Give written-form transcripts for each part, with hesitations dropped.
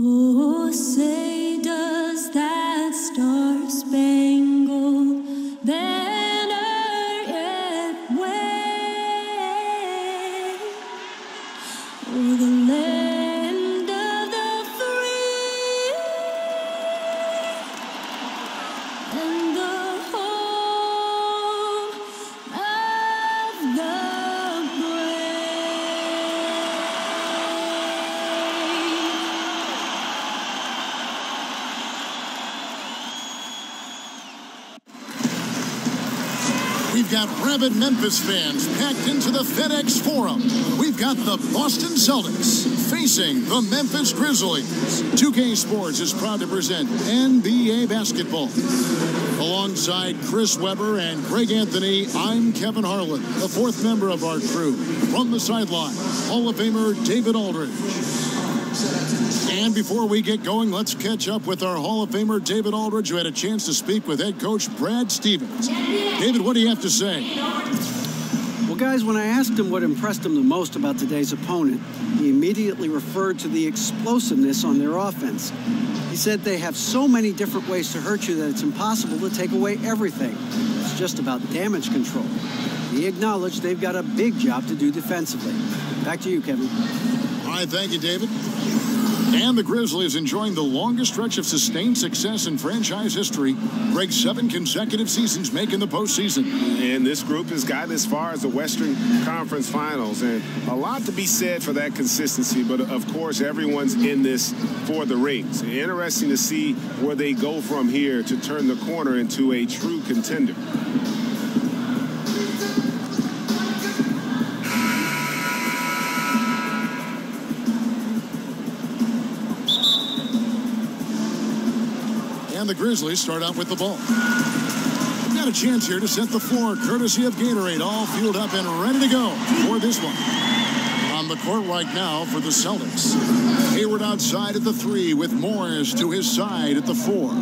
Oh, say does that star-spangled banner yet wave o'er the land of the free and the home of the We've got rabid Memphis fans packed into the FedEx Forum. We've got the Boston Celtics facing the Memphis Grizzlies. 2K Sports is proud to present NBA basketball. Alongside Chris Webber and Greg Anthony, I'm Kevin Harlan, the fourth member of our crew. From the sideline, Hall of Famer David Aldridge. And before we get going, let's catch up with our Hall of Famer David Aldridge, who had a chance to speak with head coach Brad Stevens. David, what do you have to say? Well, guys, when I asked him what impressed him the most about today's opponent, he immediately referred to the explosiveness on their offense. He said they have so many different ways to hurt you that it's impossible to take away everything. It's just about damage control. He acknowledged they've got a big job to do defensively. Back to you, Kevin. All right, thank you, David. And the Grizzlies enjoying the longest stretch of sustained success in franchise history. Greg's 7 consecutive seasons making the postseason. And this group has gotten as far as the Western Conference Finals. And a lot to be said for that consistency. But, of course, everyone's in this for the rings. Interesting to see where they go from here to turn the corner into a true contender. And the Grizzlies start out with the ball. We've got a chance here to set the floor, courtesy of Gatorade, all fueled up and ready to go for this one. On the court right now for the Celtics. Hayward outside at the 3 with Morris to his side at the 4.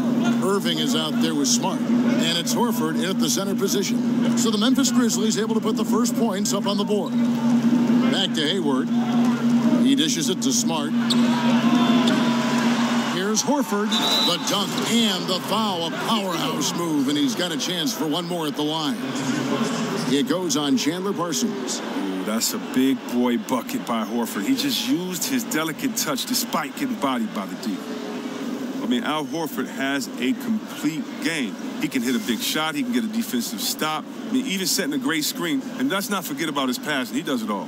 Irving is out there with Smart. And it's Horford in at the center position. So the Memphis Grizzlies able to put the first points up on the board. Back to Hayward. He dishes it to Smart. Here's Horford, the dunk and the foul, a powerhouse move, and he's got a chance for one more at the line. It goes on Chandler Parsons. Ooh, that's a big boy bucket by Horford. He just used his delicate touch despite getting bodied by the D. I mean, Al Horford has a complete game. He can hit a big shot. He can get a defensive stop. I mean, even setting a great screen. And let's not forget about his passing. He does it all.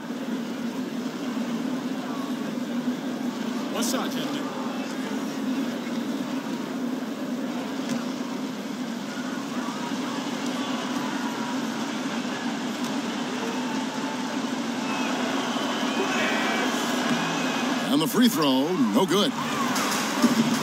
What's up, Chandler? And the free throw, no good.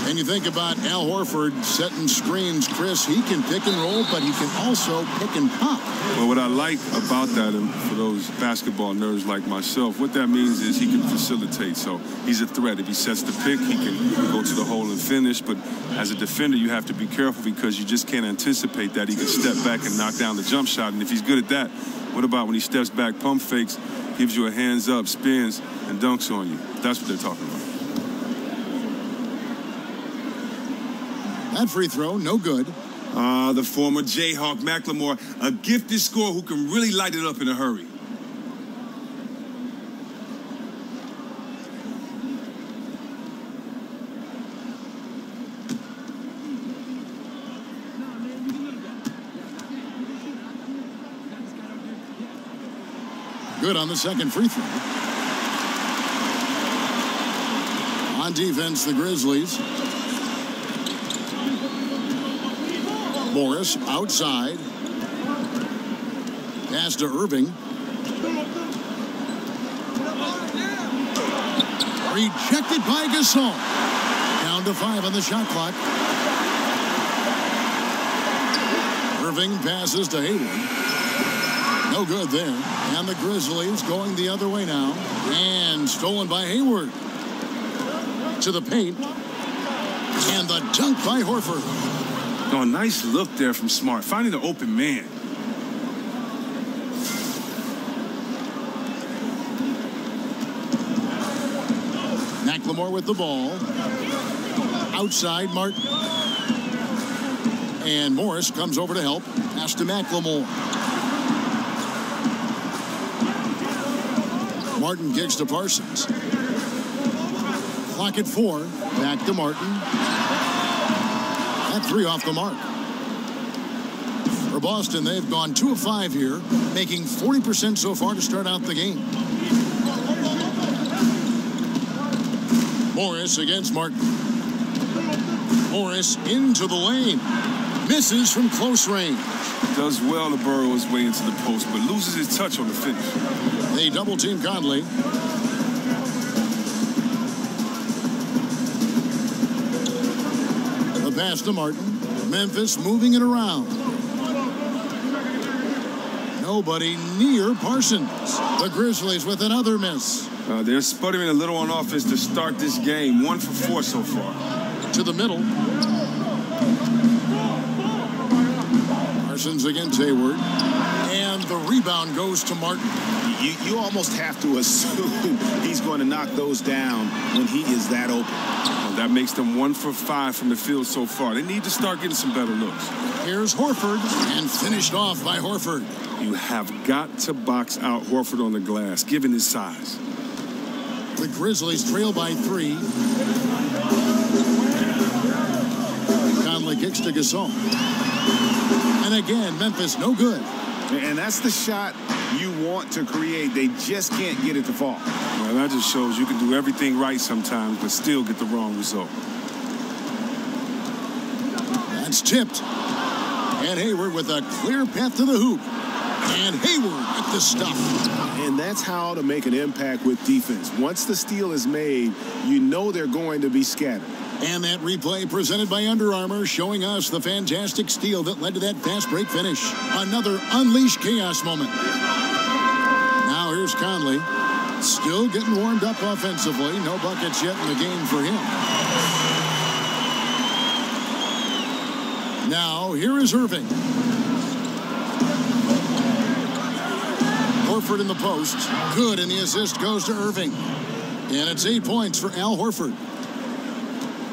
And you think about Al Horford setting screens, Chris, he can pick and roll, but he can also pick and pop. Well, what I like about that, and for those basketball nerds like myself, what that means is he can facilitate. So he's a threat. If he sets the pick, he can go to the hole and finish. But as a defender, you have to be careful because you just can't anticipate that. He can step back and knock down the jump shot. And if he's good at that, what about when he steps back, pump fakes, gives you a hands up, spins, and dunks on you? That's what they're talking about. That free throw, no good. The former Jayhawk McLemore, a gifted scorer who can really light it up in a hurry. Good on the second free throw. On defense, the Grizzlies. Morris outside. Pass to Irving. Rejected by Gasol. Down to 5 on the shot clock. Irving passes to Hayward. No good there. And the Grizzlies going the other way now. And stolen by Hayward. To the paint. And the dunk by Horford. Oh, nice look there from Smart, finding the open man. McLemore with the ball. Outside, Martin. And Morris comes over to help. Pass to McLemore. Martin kicks to Parsons. Clock at 4. Back to Martin. That 3 off the mark. For Boston, they've gone 2 of 5 here, making 40% so far to start out the game. Morris against Martin. Morris into the lane. Misses from close range. Does well to burrow his way into the post, but loses his touch on the finish. They double team Conley. The pass to Martin. Memphis moving it around. Nobody near Parsons. The Grizzlies with another miss. They're sputtering a little on offense to start this game. 1 for 4 so far. To the middle. Parsons against Hayward. And the rebound goes to Martin. You almost have to assume he's going to knock those down when he is that open. That makes them 1 for 5 from the field so far. They need to start getting some better looks. Here's Horford, and finished off by Horford. You have got to box out Horford on the glass, given his size. The Grizzlies trail by 3. Conley kicks to Gasol. And again, Memphis no good. And that's the shot you want to create. They just can't get it to fall. Well, that just shows you can do everything right sometimes, but still get the wrong result. That's tipped. And Hayward with a clear path to the hoop. And Hayward with the stuff. And that's how to make an impact with defense. Once the steal is made, you know they're going to be scattered. And that replay presented by Under Armour, showing us the fantastic steal that led to that fast break finish. Another unleashed chaos moment. Now here's Conley. Still getting warmed up offensively. No buckets yet in the game for him. Now here is Irving. Horford in the post. Good, and the assist goes to Irving. And it's 8 points for Al Horford.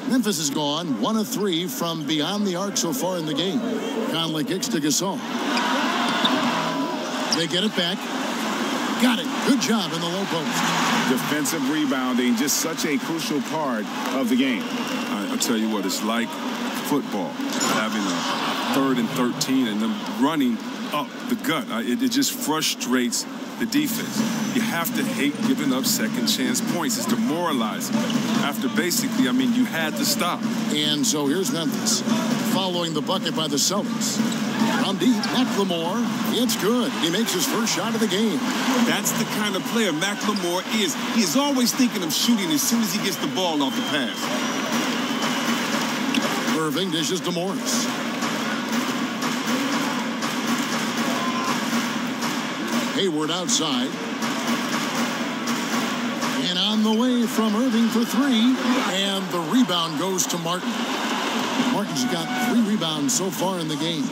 Memphis has gone 1 of 3 from beyond the arc so far in the game. Conley kicks to Gasol. They get it back. Got it. Good job in the low post. Defensive rebounding, just such a crucial part of the game. I'll tell you what, it's like football. Having a 3rd and 13 and them running up the gut. It just frustrates the defense. You have to hate giving up second chance points. It's demoralizing. After basically, you had to stop. And so here's Memphis following the bucket by the Celtics. From deep, McLemore. It's good. He makes his first shot of the game. That's the kind of player McLemore is. He is always thinking of shooting as soon as he gets the ball off the pass. Irving dishes to Morris. Hayward outside. And on the way from Irving for 3. And the rebound goes to Martin. Martin's got 3 rebounds so far in the game.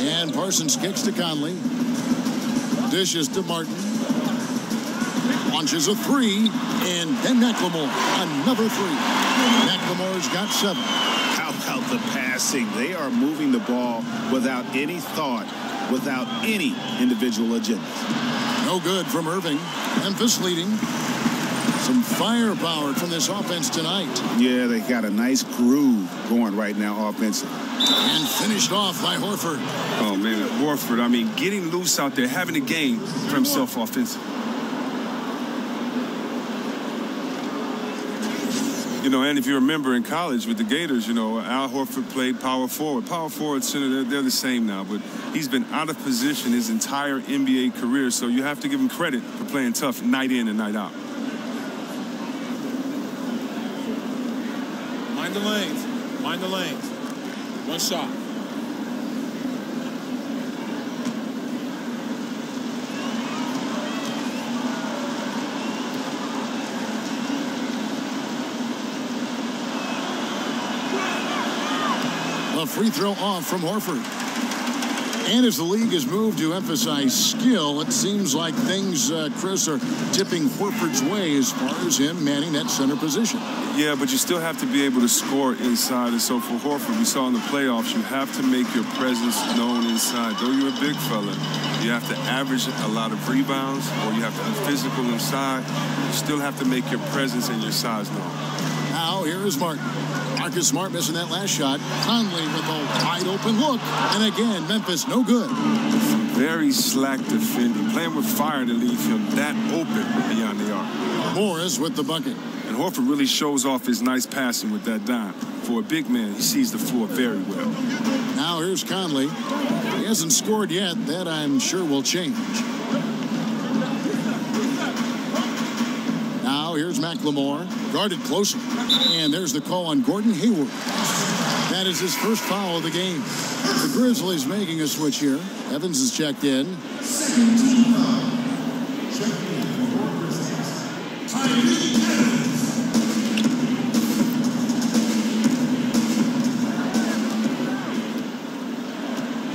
And Parsons kicks to Conley. Dishes to Martin. Launches a 3. And then McLemore. Another 3. McLemore's got 7. How about the passing? They are moving the ball without any thought, without any individual agenda. No good from Irving. Memphis leading. Some firepower from this offense tonight. Yeah, they got a nice groove going right now offensively. And finished off by Horford. Oh, man, Horford, getting loose out there, having a game for himself offensively. And if you remember in college with the Gators, Al Horford played power forward. Power forward, center, they're the same now. But he's been out of position his entire NBA career, so you have to give him credit for playing tough night in and night out. Mind the lanes. Mind the lanes. One shot. A free throw off from Horford. And as the league has moved to emphasize skill, it seems like things, Chris, are tipping Horford's way as far as him manning that center position. Yeah, but you still have to be able to score inside. And so for Horford, we saw in the playoffs, you have to make your presence known inside. Though you're a big fella, you have to average a lot of rebounds, or you have to be physical inside. You still have to make your presence and your size known. Now, here is Martin. Marcus Smart missing that last shot. Conley with a wide-open look. And again, Memphis no good. Very slack defending, playing with fire to leave him that open beyond the arc. Morris with the bucket. And Horford really shows off his nice passing with that dime. For a big man, he sees the floor very well. Now here's Conley. He hasn't scored yet. That I'm sure will change. Now here's McLemore. Guarded closer. And there's the call on Gordon Hayward. That is his first foul of the game. The Grizzlies making a switch here. Evans is checked in.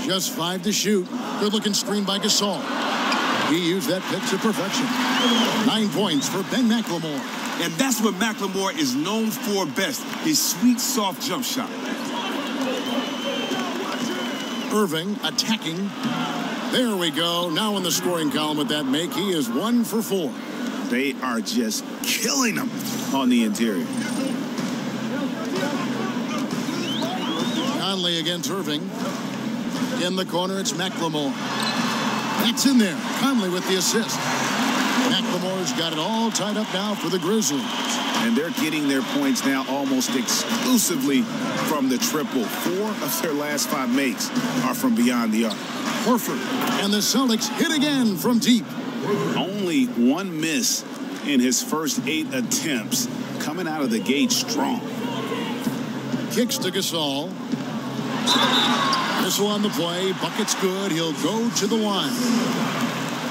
Just 5 to shoot. Good-looking screen by Gasol. He used that pick to perfection. 9 points for Ben McLemore. And that's what McLemore is known for best, his sweet, soft jump shot. Irving attacking. There we go. Now in the scoring column with that make, he is 1 for 4. They are just killing him on the interior. Conley against Irving. In the corner, it's McLemore. That's in there. Conley with the assist. McLemore's got it all tied up now for the Grizzlies. And they're getting their points now almost exclusively from the triple. 4 of their last 5 makes are from beyond the arc. Horford and the Celtics hit again from deep. Only 1 miss in his first 8 attempts, coming out of the gate strong. Kicks to Gasol. Missile on the play. Bucket's good. He'll go to the line.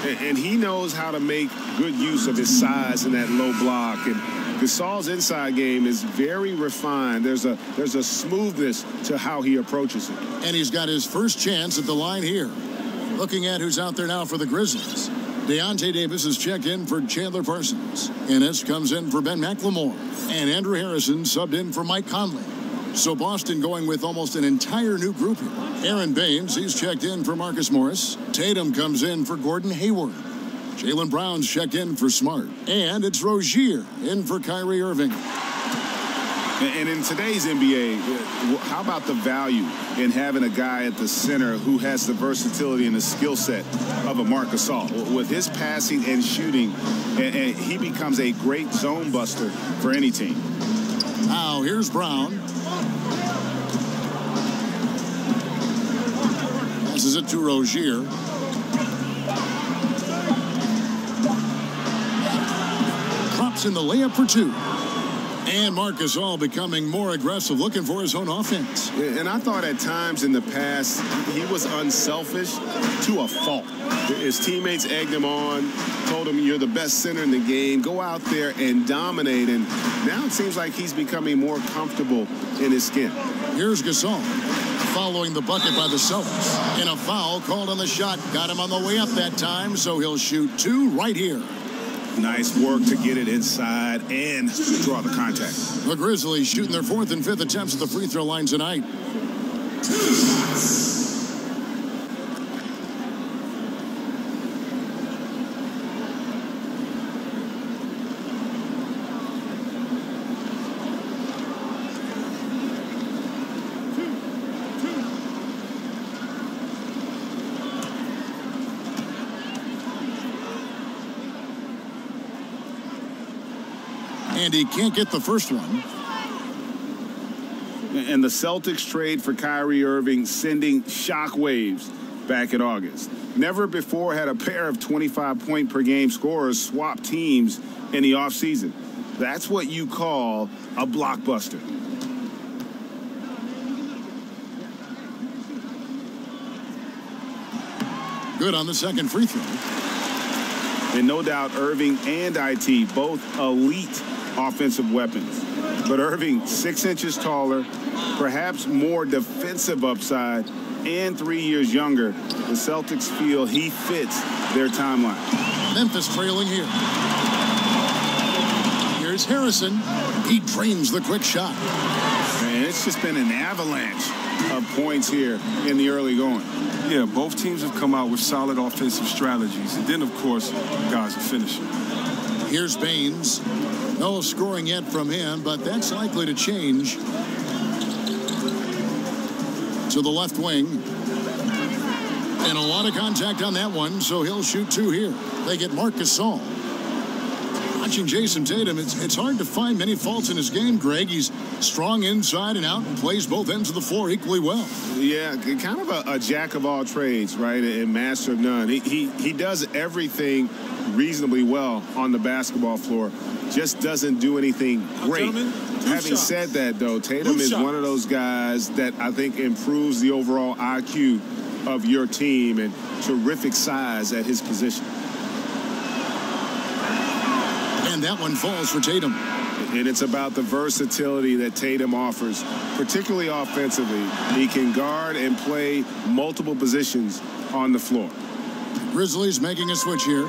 And he knows how to make good use of his size in that low block. And Gasol's inside game is very refined. There's a smoothness to how he approaches it. And he's got his first chance at the line here. Looking at who's out there now for the Grizzlies. Deontay Davis is checked in for Chandler Parsons. Ennis comes in for Ben McLemore. And Andrew Harrison subbed in for Mike Conley. So Boston going with almost an entire new group here. Aaron Baines, he's checked in for Marcus Morris. Tatum comes in for Gordon Hayward. Jaylen Brown's checked in for Smart. And it's Rozier in for Kyrie Irving. And in today's NBA, how about the value in having a guy at the center who has the versatility and the skill set of a Marc Gasol? With his passing and shooting, and he becomes a great zone buster for any team. Now here's Brown. Passes it to Rozier. Drops in the layup for 2. And Marc Gasol becoming more aggressive, looking for his own offense. And I thought at times in the past, he was unselfish to a fault. His teammates egged him on, told him, you're the best center in the game. Go out there and dominate. And now it seems like he's becoming more comfortable in his skin. Here's Gasol following the bucket by the Celtics. And a foul called on the shot. Got him on the way up that time, so he'll shoot 2 right here. Nice work to get it inside and draw the contact. The Grizzlies shooting their 4th and 5th attempts at the free throw line tonight. And he can't get the first one. And the Celtics trade for Kyrie Irving, sending shockwaves back in August. Never before had a pair of 25-point-per-game scorers swap teams in the offseason. That's what you call a blockbuster. Good on the second free throw. And no doubt Irving and IT, both elite offensive weapons. But Irving, 6 inches taller, perhaps more defensive upside, and 3 years younger, the Celtics feel he fits their timeline. Memphis trailing here. Here's Harrison. He drains the quick shot. Man, it's just been an avalanche of points here in the early going. Yeah, both teams have come out with solid offensive strategies. And then, of course, guys are finishing. Here's Baines. No scoring yet from him, but that's likely to change. To the left wing. And a lot of contact on that one, so he'll shoot 2 here. They get Marc Gasol. Watching Jason Tatum, it's hard to find many faults in his game, Greg. He's strong inside and out and plays both ends of the floor equally well. Yeah, kind of a jack of all trades, right, and master of none. He does everything reasonably well on the basketball floor, just doesn't do anything great. Having said that, though, Tatum is one of those guys that I think improves the overall IQ of your team, and terrific size at his position. And that one falls for Tatum. And it's about the versatility that Tatum offers, particularly offensively. He can guard and play multiple positions on the floor. Grizzlies making a switch here.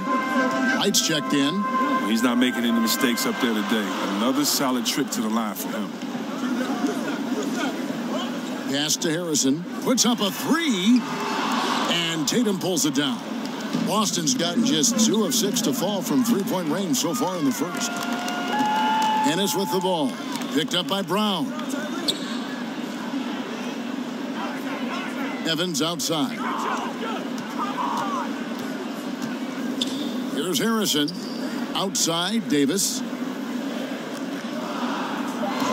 Lights checked in. He's not making any mistakes up there today. Another solid trip to the line for him. Pass to Harrison. Puts up a 3. And Tatum pulls it down. Boston's gotten just 2 of 6 to fall from three-point range so far in the first. Ennis with the ball. Picked up by Brown. Evans outside. Here's Harrison. Outside, Davis.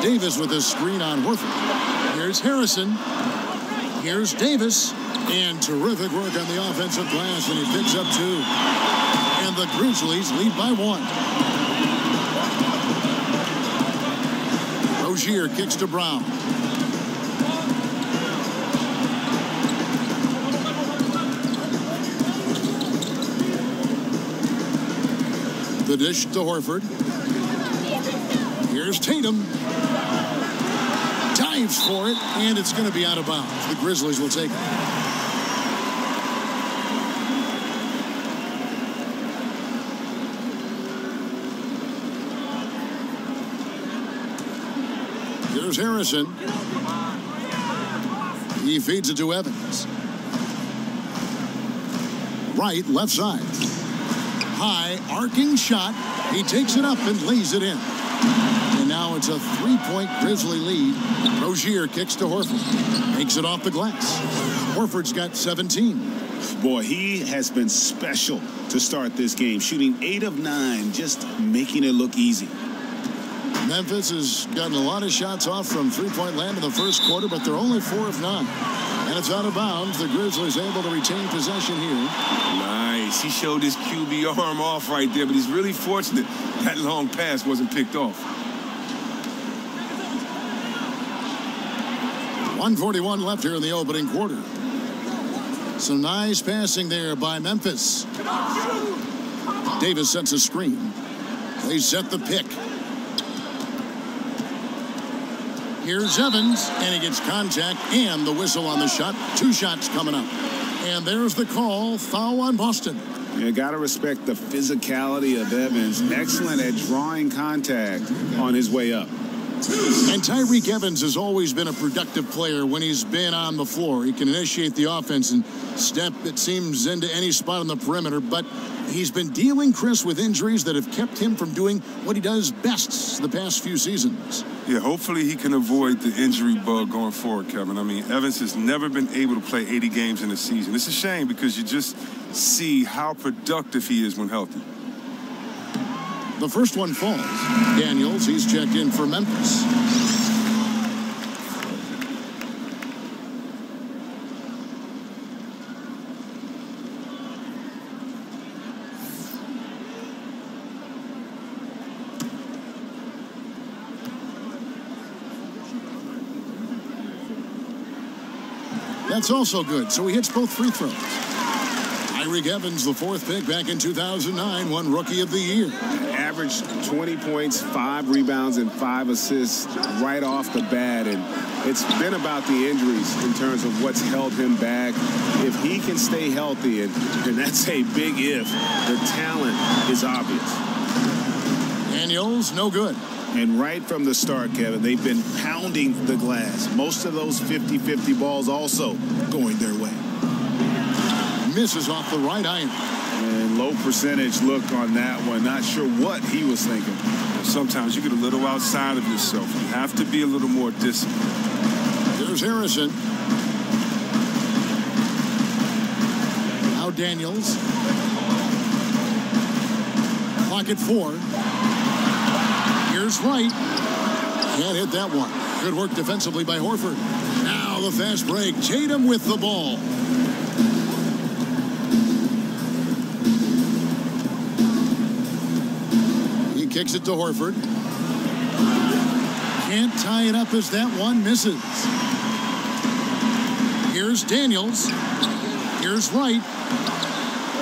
Davis with a screen on Horford. Here's Harrison. Here's Davis. And terrific work on the offensive glass, and he picks up 2. And the Grizzlies lead by 1. Rozier kicks to Brown. The dish to Horford. Here's Tatum. Dives for it, and it's going to be out of bounds. The Grizzlies will take it. Here's Harrison. He feeds it to Evans. Right, left side. High, arcing shot. He takes it up and lays it in. And now it's a 3-point Grizzly lead. Rozier kicks to Horford. Makes it off the glass. Horford's got 17. Boy, he has been special to start this game. Shooting 8 of 9, just making it look easy. Memphis has gotten a lot of shots off from three-point land in the first quarter, but they're only 4 of 9. And it's out of bounds. The Grizzlies able to retain possession here. Nice. He showed his QB arm off right there, but he's really fortunate that long pass wasn't picked off. 1:41 left here in the opening quarter. Some nice passing there by Memphis. Davis sets a screen. They set the pick. Here's Evans, and he gets contact and the whistle on the shot. 2 shots coming up. And there's the call. Foul on Boston. You got to respect the physicality of Evans. Excellent at drawing contact on his way up. And Tyreek Evans has always been a productive player when he's been on the floor. He can initiate the offense and step, it seems, into any spot on the perimeter. But he's been dealing, Chris, with injuries that have kept him from doing what he does best the past few seasons. Yeah, hopefully he can avoid the injury bug going forward, Kevin. I mean, Evans has never been able to play 80 games in a season. It's a shame because you just see how productive he is when healthy. The first one falls. Daniels, he's checked in for Memphis. That's also good, so he hits both free throws. Tyreek Evans, the 4th pick back in 2009, won Rookie of the Year. averaged 20 points, 5 rebounds, and 5 assists right off the bat. And it's been about the injuries in terms of what's held him back. If he can stay healthy, and that's a big if, the talent is obvious. Daniels, no good. And right from the start, Kevin, they've been pounding the glass. Most of those 50-50 balls also going their way. Misses off the right iron. And low percentage look on that one. Not sure what he was thinking. Sometimes you get a little outside of yourself. You have to be a little more disciplined. There's Harrison. Now Daniels. Clock at 4. Here's Wright. Can't hit that one. Good work defensively by Horford. Now the fast break. Tatum with the ball. He kicks it to Horford. Can't tie it up as that one misses. Here's Daniels. Here's Wright.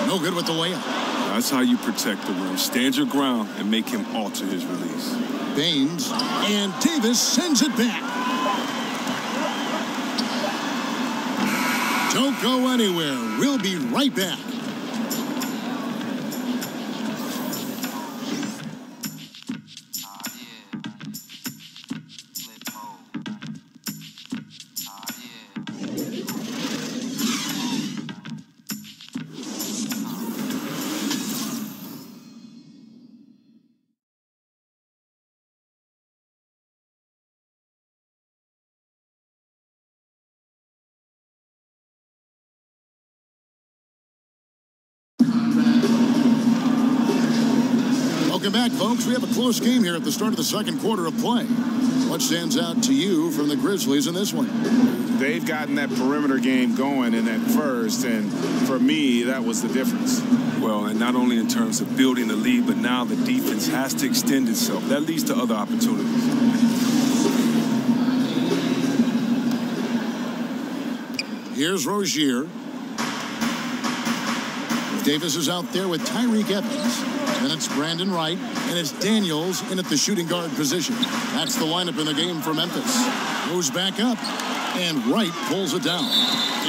No good with the layup. That's how you protect the rim. Stand your ground and make him alter his release. Baines, and Davis sends it back. Don't go anywhere. We'll be right back. Welcome back, folks. We have a close game here at the start of the second quarter of play. What stands out to you from the Grizzlies in this one? They've gotten that perimeter game going in that first, and for me, that was the difference. Well, and not only in terms of building the lead, but now the defense has to extend itself. That leads to other opportunities. Here's Rozier. Davis is out there with Tyreke Evans. And it's Brandon Wright, and it's Daniels in at the shooting guard position. That's the lineup in the game for Memphis. Goes back up, and Wright pulls it down.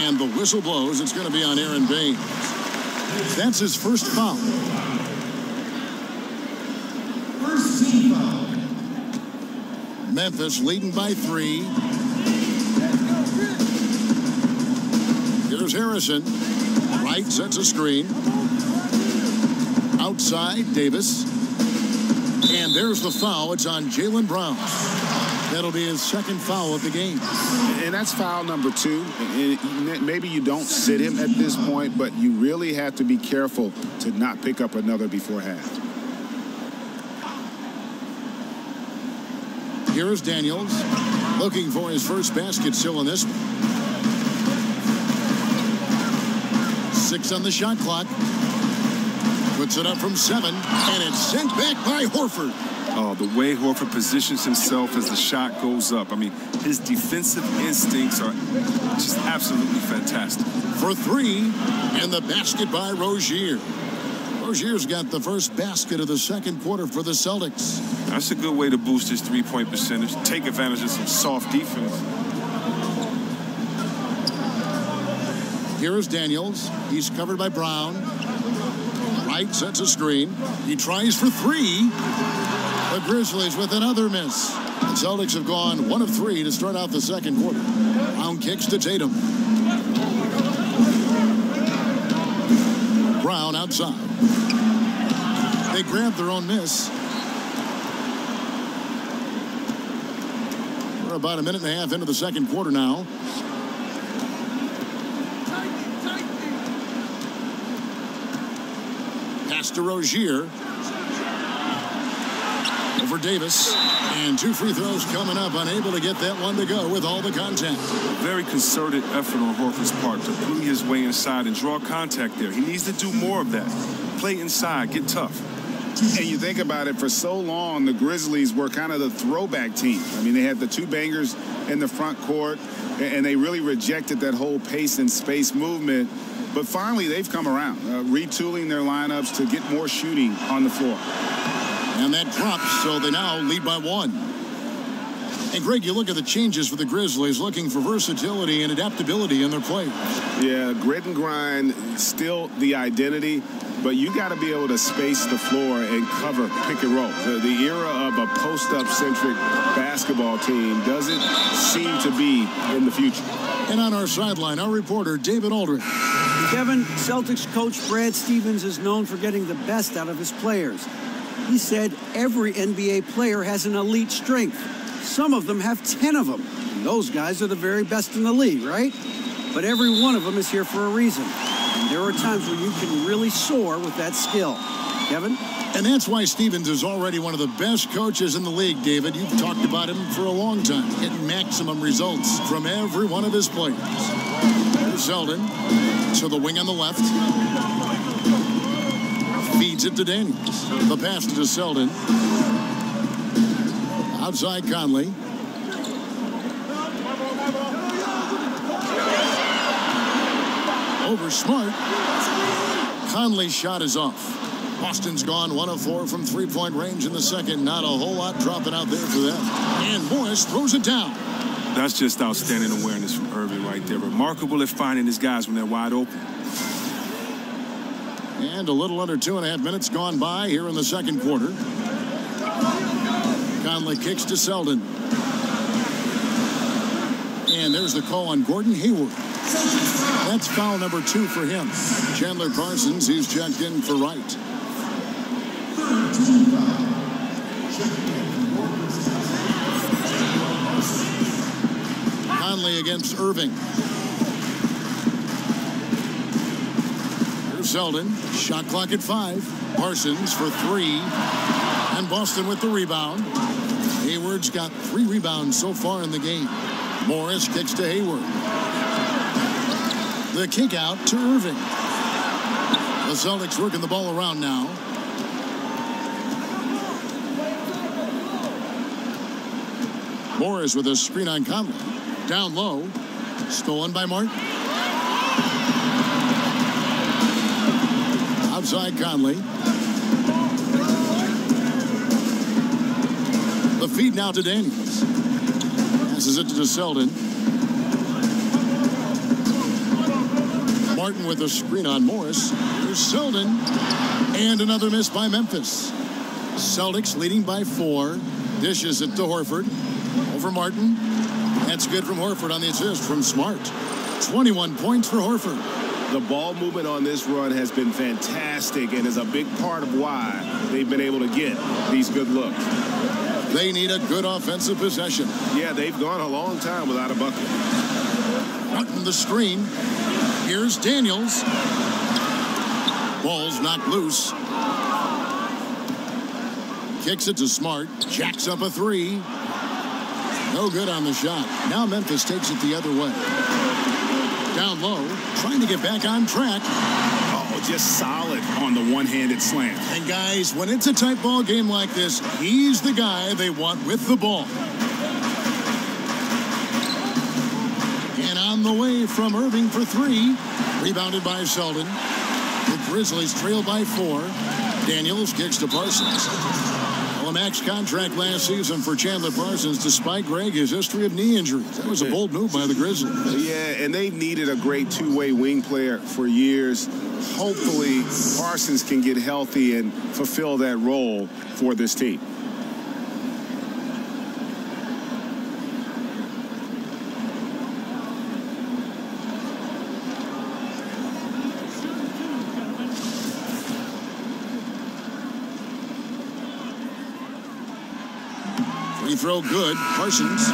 And the whistle blows. It's going to be on Aaron Baines. That's his first foul. First team foul. Memphis leading by 3. Here's Harrison. Wright sets a screen. Outside, Davis. And there's the foul. It's on Jaylen Brown. That'll be his second foul of the game. And that's foul number 2. And maybe you don't sit him at this point, but you really have to be careful to not pick up another before half. Here is Daniels looking for his first basket still in this one. 6 on the shot clock. Puts it up from 7, and it's sent back by Horford. Oh, the way Horford positions himself as the shot goes up. I mean, his defensive instincts are just absolutely fantastic. For 3, and the basket by Rozier. Rozier's got the first basket of the second quarter for the Celtics. That's a good way to boost his three-point percentage. Take advantage of some soft defense. Here is Daniels. He's covered by Brown. Wright sets a screen. He tries for 3. The Grizzlies with another miss. The Celtics have gone 1 of 3 to start out the second quarter. Brown kicks to Tatum. Brown outside. They grab their own miss. We're about a minute and a half into the second quarter now. Pass to Rozier. Over Davis. And 2 free throws coming up. Unable to get that one to go with all the contact. Very concerted effort on Horford's part to bring his way inside and draw contact there. He needs to do more of that. Play inside. Get tough. And you think about it, for so long, the Grizzlies were kind of the throwback team. I mean, they had the 2 bangers in the front court, and they really rejected that whole pace and space movement. But finally, they've come around, retooling their lineups to get more shooting on the floor. And that drops, so they now lead by 1. And, Greg, you look at the changes for the Grizzlies, looking for versatility and adaptability in their play. Yeah, grit and grind, still the identity, but you got to be able to space the floor and cover pick and roll. The era of a post-up-centric basketball team doesn't seem to be in the future. And on our sideline, our reporter, David Aldridge. Kevin, Celtics coach Brad Stevens is known for getting the best out of his players. He said every NBA player has an elite strength. Some of them have 10 of them. And those guys are the very best in the league, right? But every one of them is here for a reason. And there are times where you can really soar with that skill. Kevin? And that's why Stevens is already one of the best coaches in the league, David. You've talked about him for a long time, getting maximum results from every one of his players. There's Zeldin to the wing on the left. Feeds it to Daniels. The pass to Zeldin. Outside Conley. Over Smart. Conley's shot is off. Boston's gone 1 of 4 from three-point range in the second. Not a whole lot dropping out there for them. And Morris throws it down. That's just outstanding awareness from Irving right there. Remarkable at finding his guys when they're wide open. And a little under 2.5 minutes gone by here in the second quarter. Conley kicks to Zeldin. And there's the call on Gordon Hayward. That's foul number 2 for him. Chandler Parsons, he's checked in for Wright. Conley against Irving. Here's Zeldin. Shot clock at 5. Parsons for 3. And Boston with the rebound. Hayward's got 3 rebounds so far in the game. Morris kicks to Hayward. The kick out to Irving. The Celtics working the ball around now. Morris with a screen on Conley. Down low. Stolen by Martin. Outside Conley. The feed now to Daniels. Passes it to Zeldin. Martin with a screen on Morris. Here's Zeldin. And another miss by Memphis. Celtics leading by 4. Dishes it to Horford. Over Martin. That's good from Horford on the assist from Smart. 21 points for Horford. The ball movement on this run has been fantastic and is a big part of why they've been able to get these good looks. They need a good offensive possession. Yeah, they've gone a long time without a bucket. Martin the screen. Here's Daniels. Ball's knocked loose. Kicks it to Smart. Jacks up a 3. No good on the shot. Now Memphis takes it the other way. Down low, trying to get back on track. Oh, just solid on the one-handed slam. And guys, when it's a tight ball game like this, he's the guy they want with the ball. And on the way from Irving for 3. Rebounded by Zeldin. The Grizzlies trail by 4. Daniels kicks to Parsons. A max contract last season for Chandler Parsons, despite, Greg, his history of knee injuries. That was a bold move by the Grizzlies. Yeah, and they needed a great two-way wing player for years. Hopefully, Parsons can get healthy and fulfill that role for this team. Free throw good. Parsons.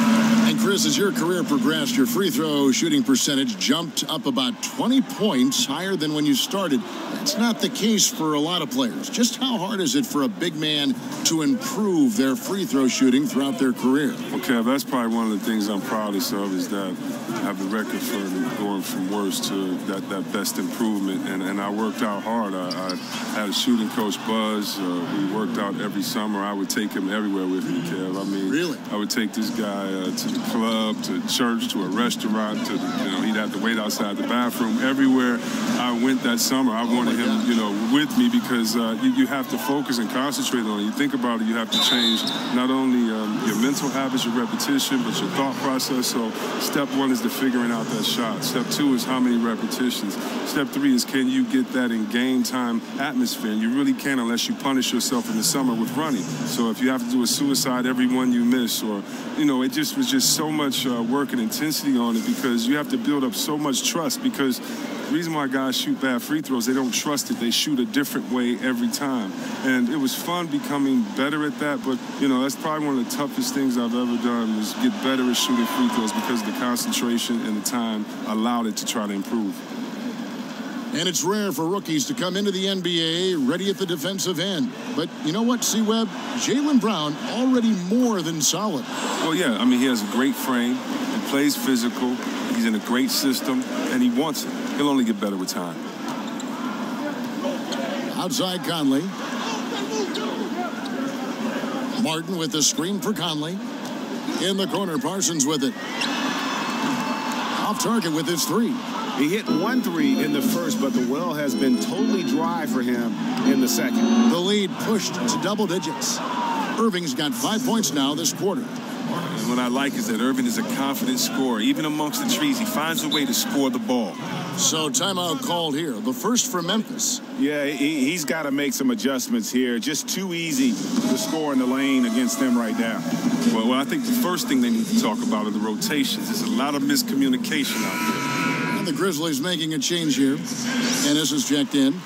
And Chris, as your career progressed, your free throw shooting percentage jumped up about 20 points higher than when you started. That's not the case for a lot of players. Just how hard is it for a big man to improve their free throw shooting throughout their career? Okay, that's probably one of the things I'm proudest of, is that I have the record for going from worst to that best improvement. And I worked out hard. I had a shooting coach, Buzz. We worked out every summer. I would take him everywhere with me, Kev. I mean, Really? I would take this guy to the club, to church, to a restaurant, he'd have to wait outside the bathroom. Everywhere I went that summer, I wanted him, with me because you have to focus and concentrate on it. You think about it, you have to change not only your mental habits, your repetition, but your thought process. So step one is the figuring out that shot. Step two is how many repetitions. Step three is can you get that in game time atmosphere? And you really can't unless you punish yourself in the summer with running. So if you have to do a suicide every one you miss, or, it just was just so much work and intensity on it because you have to build up so much trust because the reason why guys shoot bad free throws, they don't trust it. They shoot a different way every time. And it was fun becoming better at that, but, that's probably one of the toughest things I've ever done was get better at shooting free throws because the concentration and the time allowed it to try to improve. And it's rare for rookies to come into the NBA ready at the defensive end. But you know what, C-Webb? Jaylen Brown already more than solid. Well, yeah, he has a great frame. He plays physical. He's in a great system, and he wants it. He'll only get better with time. Outside Conley. Martin with the screen for Conley. In the corner, Parsons with it. Off target with his three. He hit 1 3 in the first, but the well has been totally dry for him in the second. The lead pushed to double digits. Irving's got 5 points now this quarter. And what I like is that Irving is a confident scorer. Even amongst the trees, he finds a way to score the ball. So timeout called here. The first for Memphis. Yeah, he's got to make some adjustments here. Just too easy to score in the lane against them right now. Well, I think the first thing they need to talk about are the rotations. There's a lot of miscommunication out there. The Grizzlies making a change here. Ennis is checked in.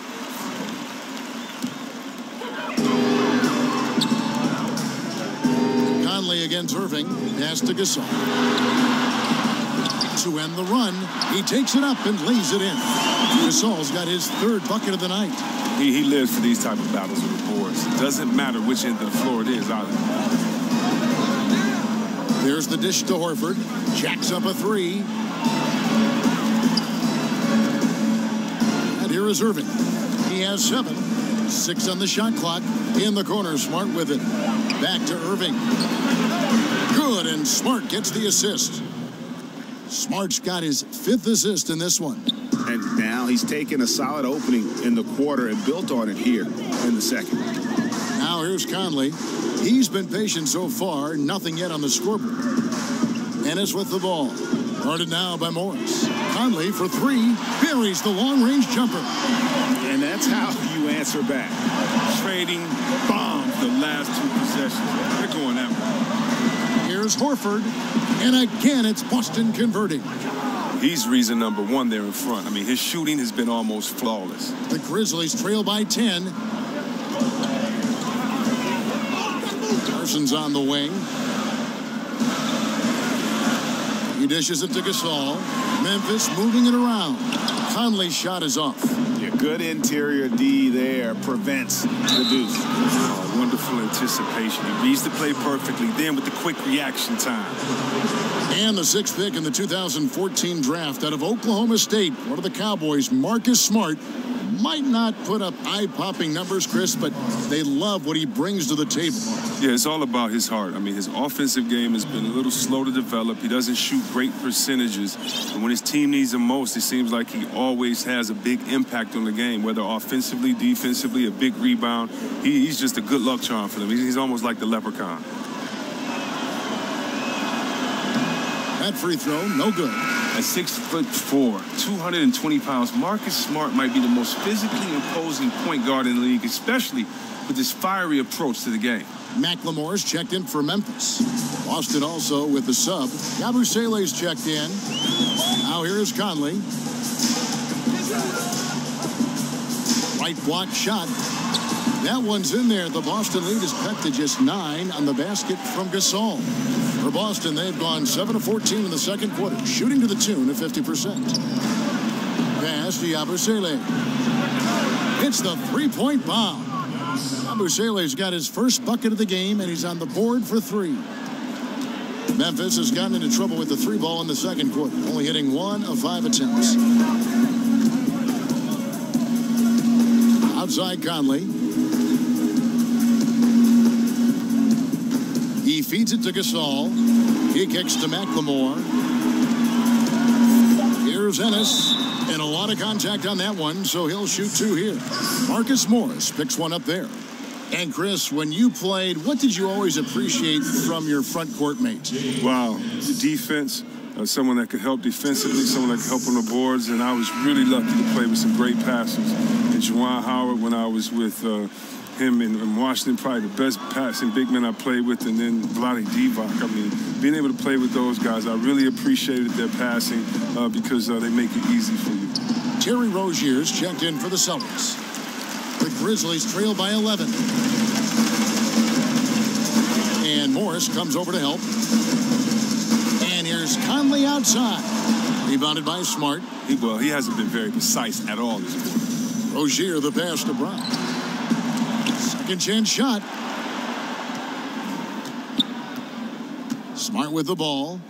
Conley against Irving. Pass to Gasol. To end the run, he takes it up and lays it in. Gasol's got his third bucket of the night. He lives for these type of battles with the boards. It doesn't matter which end of the floor it is either. There's the dish to Horford. Jacks up a three. Here is Irving. He has 7. 6 on the shot clock. In the corner, Smart with it. Back to Irving. Good, and Smart gets the assist. Smart's got his 5th assist in this one. And now he's taken a solid opening in the quarter and built on it here in the second. Now here's Conley. He's been patient so far. Nothing yet on the scoreboard. Ennis with the ball. Guarded now by Morris. Conley for 3. Buries the long-range jumper. And that's how you answer back. Trading bombs the last 2 possessions. They're going that way. Here's Horford. And again, it's Boston converting. He's reason number 1 there in front. His shooting has been almost flawless. The Grizzlies trail by 10. Parsons on the wing. He dishes it to Gasol. Memphis moving it around. Conley's shot is off. Yeah, good interior D there. Prevents the deuce. Oh, wonderful anticipation. He reads the play perfectly. Then with the quick reaction time. And the 6th pick in the 2014 draft out of Oklahoma State. One of the Cowboys, Marcus Smart. Might not put up eye-popping numbers, Chris, but they love what he brings to the table. Yeah, it's all about his heart. His offensive game has been a little slow to develop. He doesn't shoot great percentages. And when his team needs him most, it seems like he always has a big impact on the game, whether offensively, defensively, a big rebound. He's just a good luck charm for them. He's almost like the leprechaun. That free throw, no good. At 6'4", 220 pounds, Marcus Smart might be the most physically imposing point guard in the league, especially with his fiery approach to the game. McLemore's checked in for Memphis. Boston also with the sub. Yabusele's checked in. Now here is Conley. Right block shot. That one's in there. The Boston lead is cut to just 9 on the basket from Gasol. For Boston, they've gone 7 of 14 in the second quarter, shooting to the tune of 50%. Pass to Yabusele. It's the three-point bomb. Yabusele's got his first bucket of the game, and he's on the board for 3. Memphis has gotten into trouble with the 3 ball in the second quarter, only hitting 1 of 5 attempts. Outside Conley. He feeds it to Gasol. He kicks to McLemore. Here's Ennis. And a lot of contact on that one, so he'll shoot 2 here. Marcus Morris picks one up there. And Chris, when you played, what did you always appreciate from your front court mates? Wow, the defense, someone that could help defensively, someone that could help on the boards, and I was really lucky to play with some great passers. And Juwan Howard, when I was with him in Washington, probably the best passing big man I played with, and then Vlade Divac. I mean, being able to play with those guys, I really appreciated their passing because they make it easy for you. Terry Rozier's checked in for the Celtics. The Grizzlies trail by 11. And Morris comes over to help. And here's Conley outside. Rebounded by Smart. He hasn't been very precise at all this quarter. Rozier the pass to Brown. Second chance shot. Smart with the ball.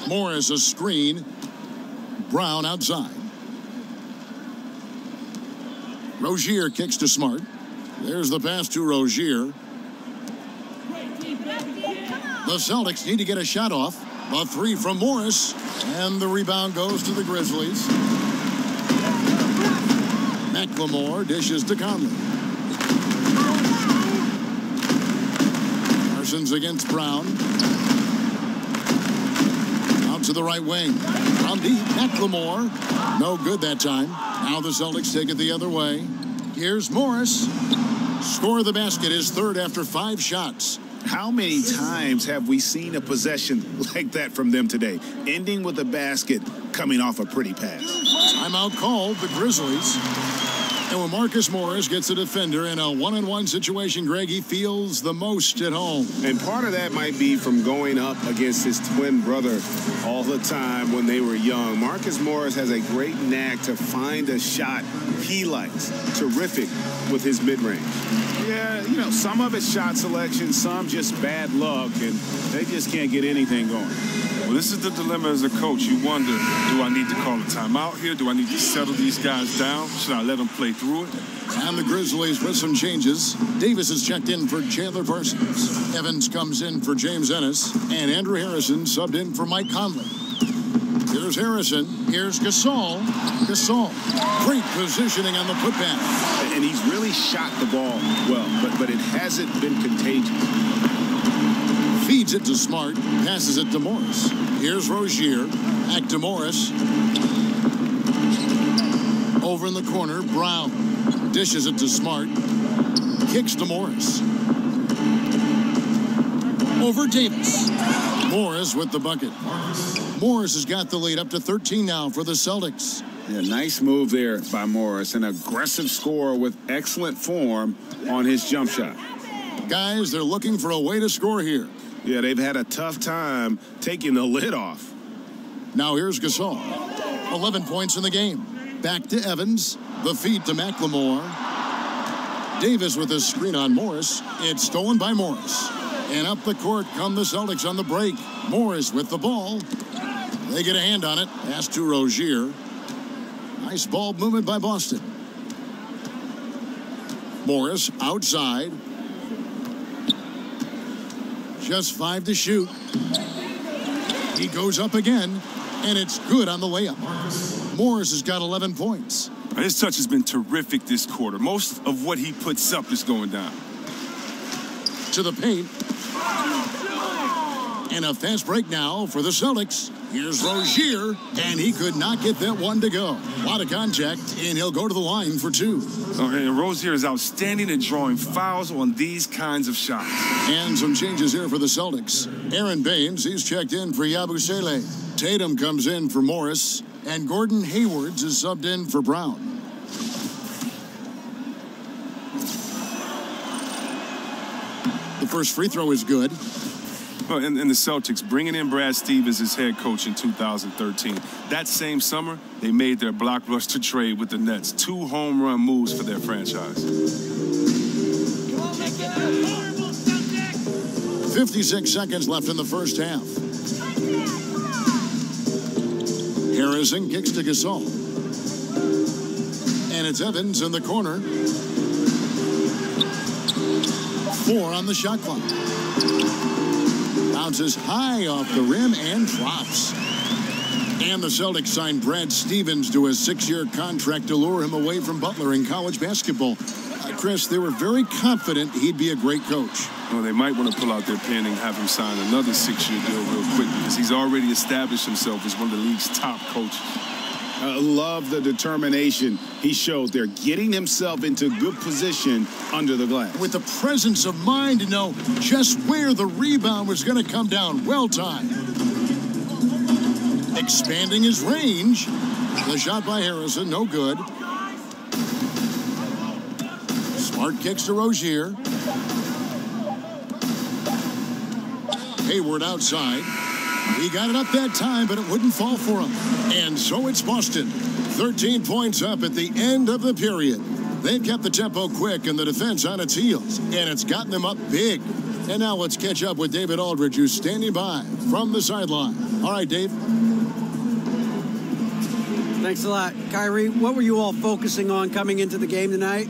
Morris a screen. Brown outside. Rozier kicks to Smart. There's the pass to Rozier. The Celtics need to get a shot off. A 3 from Morris. And the rebound goes to the Grizzlies. McLemore dishes to Conley. Parsons against Brown. Out to the right wing. Down deep, McLemore. No good that time. Now the Celtics take it the other way. Here's Morris. Score the basket, his third after 5 shots. How many times have we seen a possession like that from them today? Ending with a basket, coming off a pretty pass. Timeout called, the Grizzlies. And when Marcus Morris gets a defender in a one-on-one situation, Greg, he feels the most at home. And part of that might be from going up against his twin brother all the time when they were young. Marcus Morris has a great knack to find a shot he likes. Terrific with his mid-range. Yeah, you know, some of it's shot selection, some just bad luck, and they just can't get anything going. Well, this is the dilemma as a coach. You wonder, do I need to call a timeout here? Do I need to settle these guys down? Should I let them play through it? And the Grizzlies with some changes. Davis is checked in for Chandler Parsons. Evans comes in for James Ennis. And Andrew Harrison subbed in for Mike Conley. Here's Harrison. Here's Gasol. Gasol. Great positioning on the putback. And he's really shot the ball well, but it hasn't been contagious. Feeds it to Smart. Passes it to Morris. Here's Rozier. Back to Morris. Over in the corner, Brown. Dishes it to Smart. Kicks to Morris. Over Davis. Morris with the bucket. Morris has got the lead up to 13 now for the Celtics. Yeah, nice move there by Morris. An aggressive scorer with excellent form on his jump shot. Guys, they're looking for a way to score here. Yeah, they've had a tough time taking the lid off. Now here's Gasol. 11 points in the game. Back to Evans. The feed to McLemore. Davis with a screen on Morris. It's stolen by Morris. And up the court come the Celtics on the break. Morris with the ball. They get a hand on it. Pass to Rozier. Nice ball movement by Boston. Morris outside. Just 5 to shoot. He goes up again, and it's good on the layup. Morris has got 11 points. His touch has been terrific this quarter. Most of what he puts up is going down. To the paint. And a fast break now for the Celtics. Here's Rozier, and he could not get that one to go. A lot of contact, and he'll go to the line for 2. And Rozier is outstanding at drawing fouls on these kinds of shots. And some changes here for the Celtics. Aaron Baines, he's checked in for Yabusele. Tatum comes in for Morris, and Gordon Haywards is subbed in for Brown. The first free throw is good. Well, and the Celtics bringing in Brad Stevens as head coach in 2013. That same summer, they made their blockbuster trade with the Nets. 2 home run moves for their franchise. 56 seconds left in the first half. Harrison kicks to Gasol. And it's Evans in the corner. 4 on the shot clock. Bounces high off the rim and drops. And the Celtics signed Brad Stevens to a 6-year contract to lure him away from Butler in college basketball. Chris, they were very confident he'd be a great coach. Well, they might want to pull out their pen and have him sign another 6-year deal real quick because he's already established himself as one of the league's top coaches. I love the determination he showed there, getting himself into good position under the glass. With the presence of mind to know just where the rebound was going to come down. Well timed. Expanding his range. The shot by Harrison, no good. Smart kicks to Rozier. Hayward outside. He got it up that time, but it wouldn't fall for him. And so it's Boston. 13 points up at the end of the period. They've kept the tempo quick and the defense on its heels, and it's gotten them up big. And now let's catch up with David Aldridge, who's standing by from the sideline. All right, Dave. Thanks a lot. Kyrie, what were you all focusing on coming into the game tonight?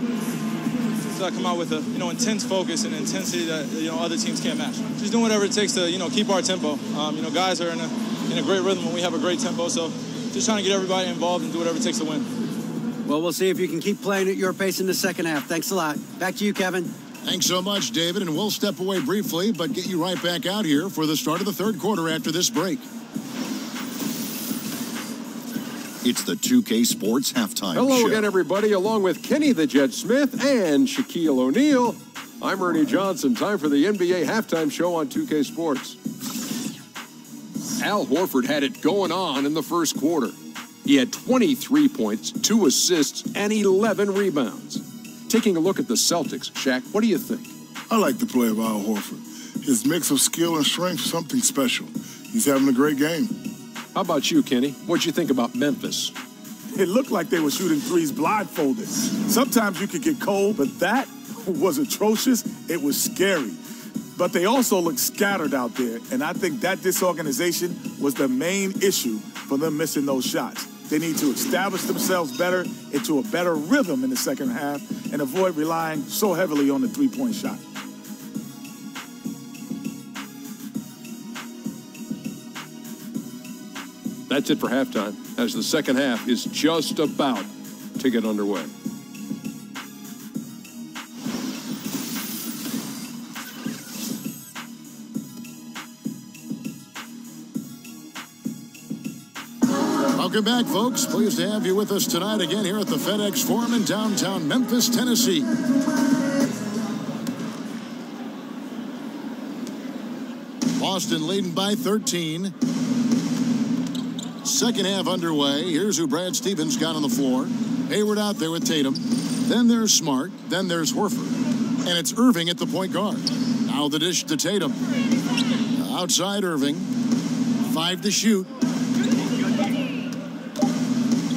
Come out with a intense focus and intensity that other teams can't match. Just doing whatever it takes to keep our tempo. Guys are in a great rhythm when we have a great tempo. So just trying to get everybody involved and do whatever it takes to win. Well, we'll see if you can keep playing at your pace in the second half. Thanks a lot. Back to you, Kevin. Thanks so much, David. And we'll step away briefly, but get you right back out here for the start of the third quarter after this break. It's the 2K Sports Halftime Show. Hello again, everybody. Along with Kenny the Jet Smith and Shaquille O'Neal, I'm Ernie Johnson. Time for the NBA Halftime Show on 2K Sports. Al Horford had it going on in the first quarter. He had 23 points, 2 assists, and 11 rebounds. Taking a look at the Celtics, Shaq, what do you think? I like the play of Al Horford. His mix of skill and strength is something special. He's having a great game. How about you, Kenny? What'd you think about Memphis? It looked like they were shooting threes blindfolded. Sometimes you could get cold, but that was atrocious. It was scary. But they also looked scattered out there, and I think that disorganization was the main issue for them missing those shots. They need to establish themselves better into a better rhythm in the second half and avoid relying so heavily on the three-point shot. That's it for halftime, as the second half is just about to get underway. Welcome back, folks. Pleased to have you with us tonight again here at the FedEx Forum in downtown Memphis, Tennessee. Boston leading by 13. Second half underway. Here's who Brad Stevens got on the floor. Hayward out there with Tatum. Then there's Smart. Then there's Horford. And it's Irving at the point guard. Now the dish to Tatum. Outside Irving. 5 to shoot.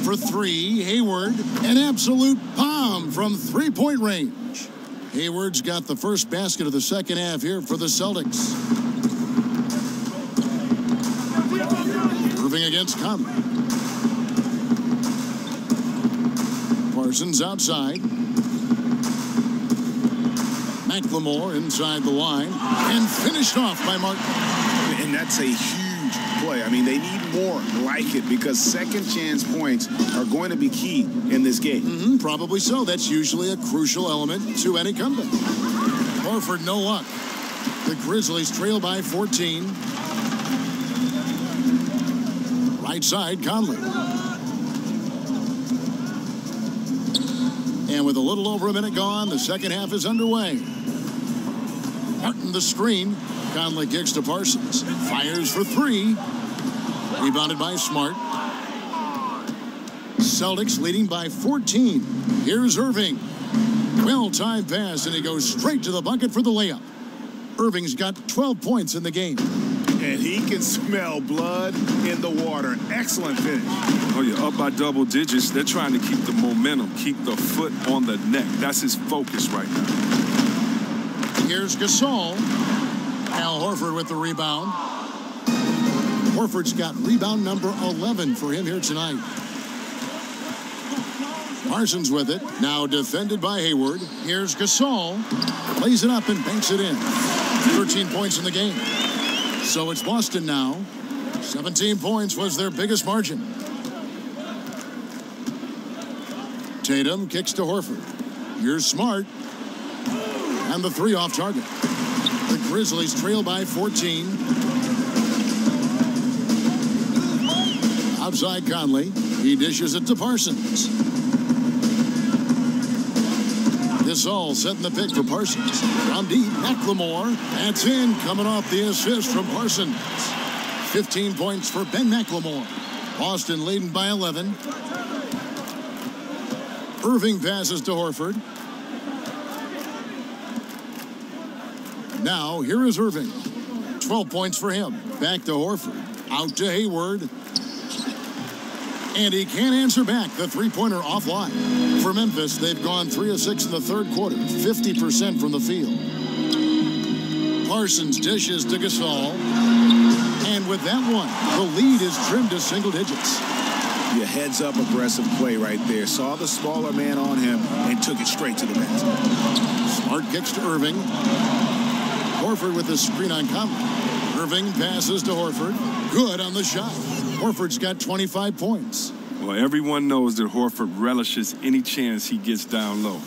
For 3, Hayward. An absolute bomb from three-point range. Hayward's got the first basket of the second half here for the Celtics. Irving against Conley. Parsons outside. McLemore inside the line. And finished off by Martin. And that's a huge play. I mean, they need more like it because second chance points are going to be key in this game. Probably so. That's usually a crucial element to any comeback. Horford, no luck. The Grizzlies trail by 14. Right side, Conley. And with a little over a minute gone, the second half is underway. Martin the screen. Conley kicks to Parsons. Fires for 3. Rebounded by Smart. Celtics leading by 14. Here's Irving. Well-timed pass, and he goes straight to the bucket for the layup. Irving's got 12 points in the game. And he can smell blood in the water. Excellent finish. Oh, you're up by double digits. They're trying to keep the momentum, keep the foot on the neck. That's his focus right now. Here's Gasol. Al Horford with the rebound. Horford's got rebound number 11 for him here tonight. Parsons with it. Now defended by Hayward. Here's Gasol. lays it up and banks it in. 13 points in the game. So it's Boston now. 17 points was their biggest margin. Tatum kicks to Horford. Here's Smart. And the three off target. The Grizzlies trail by 14. Outside Conley. He dishes it to Parsons. This all setting the pick for Parsons. From deep, McLemore. That's in, coming off the assist from Parsons. 15 points for Ben McLemore. Boston leading by 11. Irving passes to Horford. Now, here is Irving. 12 points for him. Back to Horford. Out to Hayward. And he can't answer back. The three-pointer offline. For Memphis, they've gone 3 of 6 in the third quarter. 50% from the field. Parsons dishes to Gasol. And with that one, the lead is trimmed to single digits. Your heads-up aggressive play right there. Saw the smaller man on him and took it straight to the basket. Smart kicks to Irving. Horford with a screen on Conley. Irving passes to Horford. Good on the shot. Horford's got 25 points. Well, everyone knows that Horford relishes any chance he gets down low.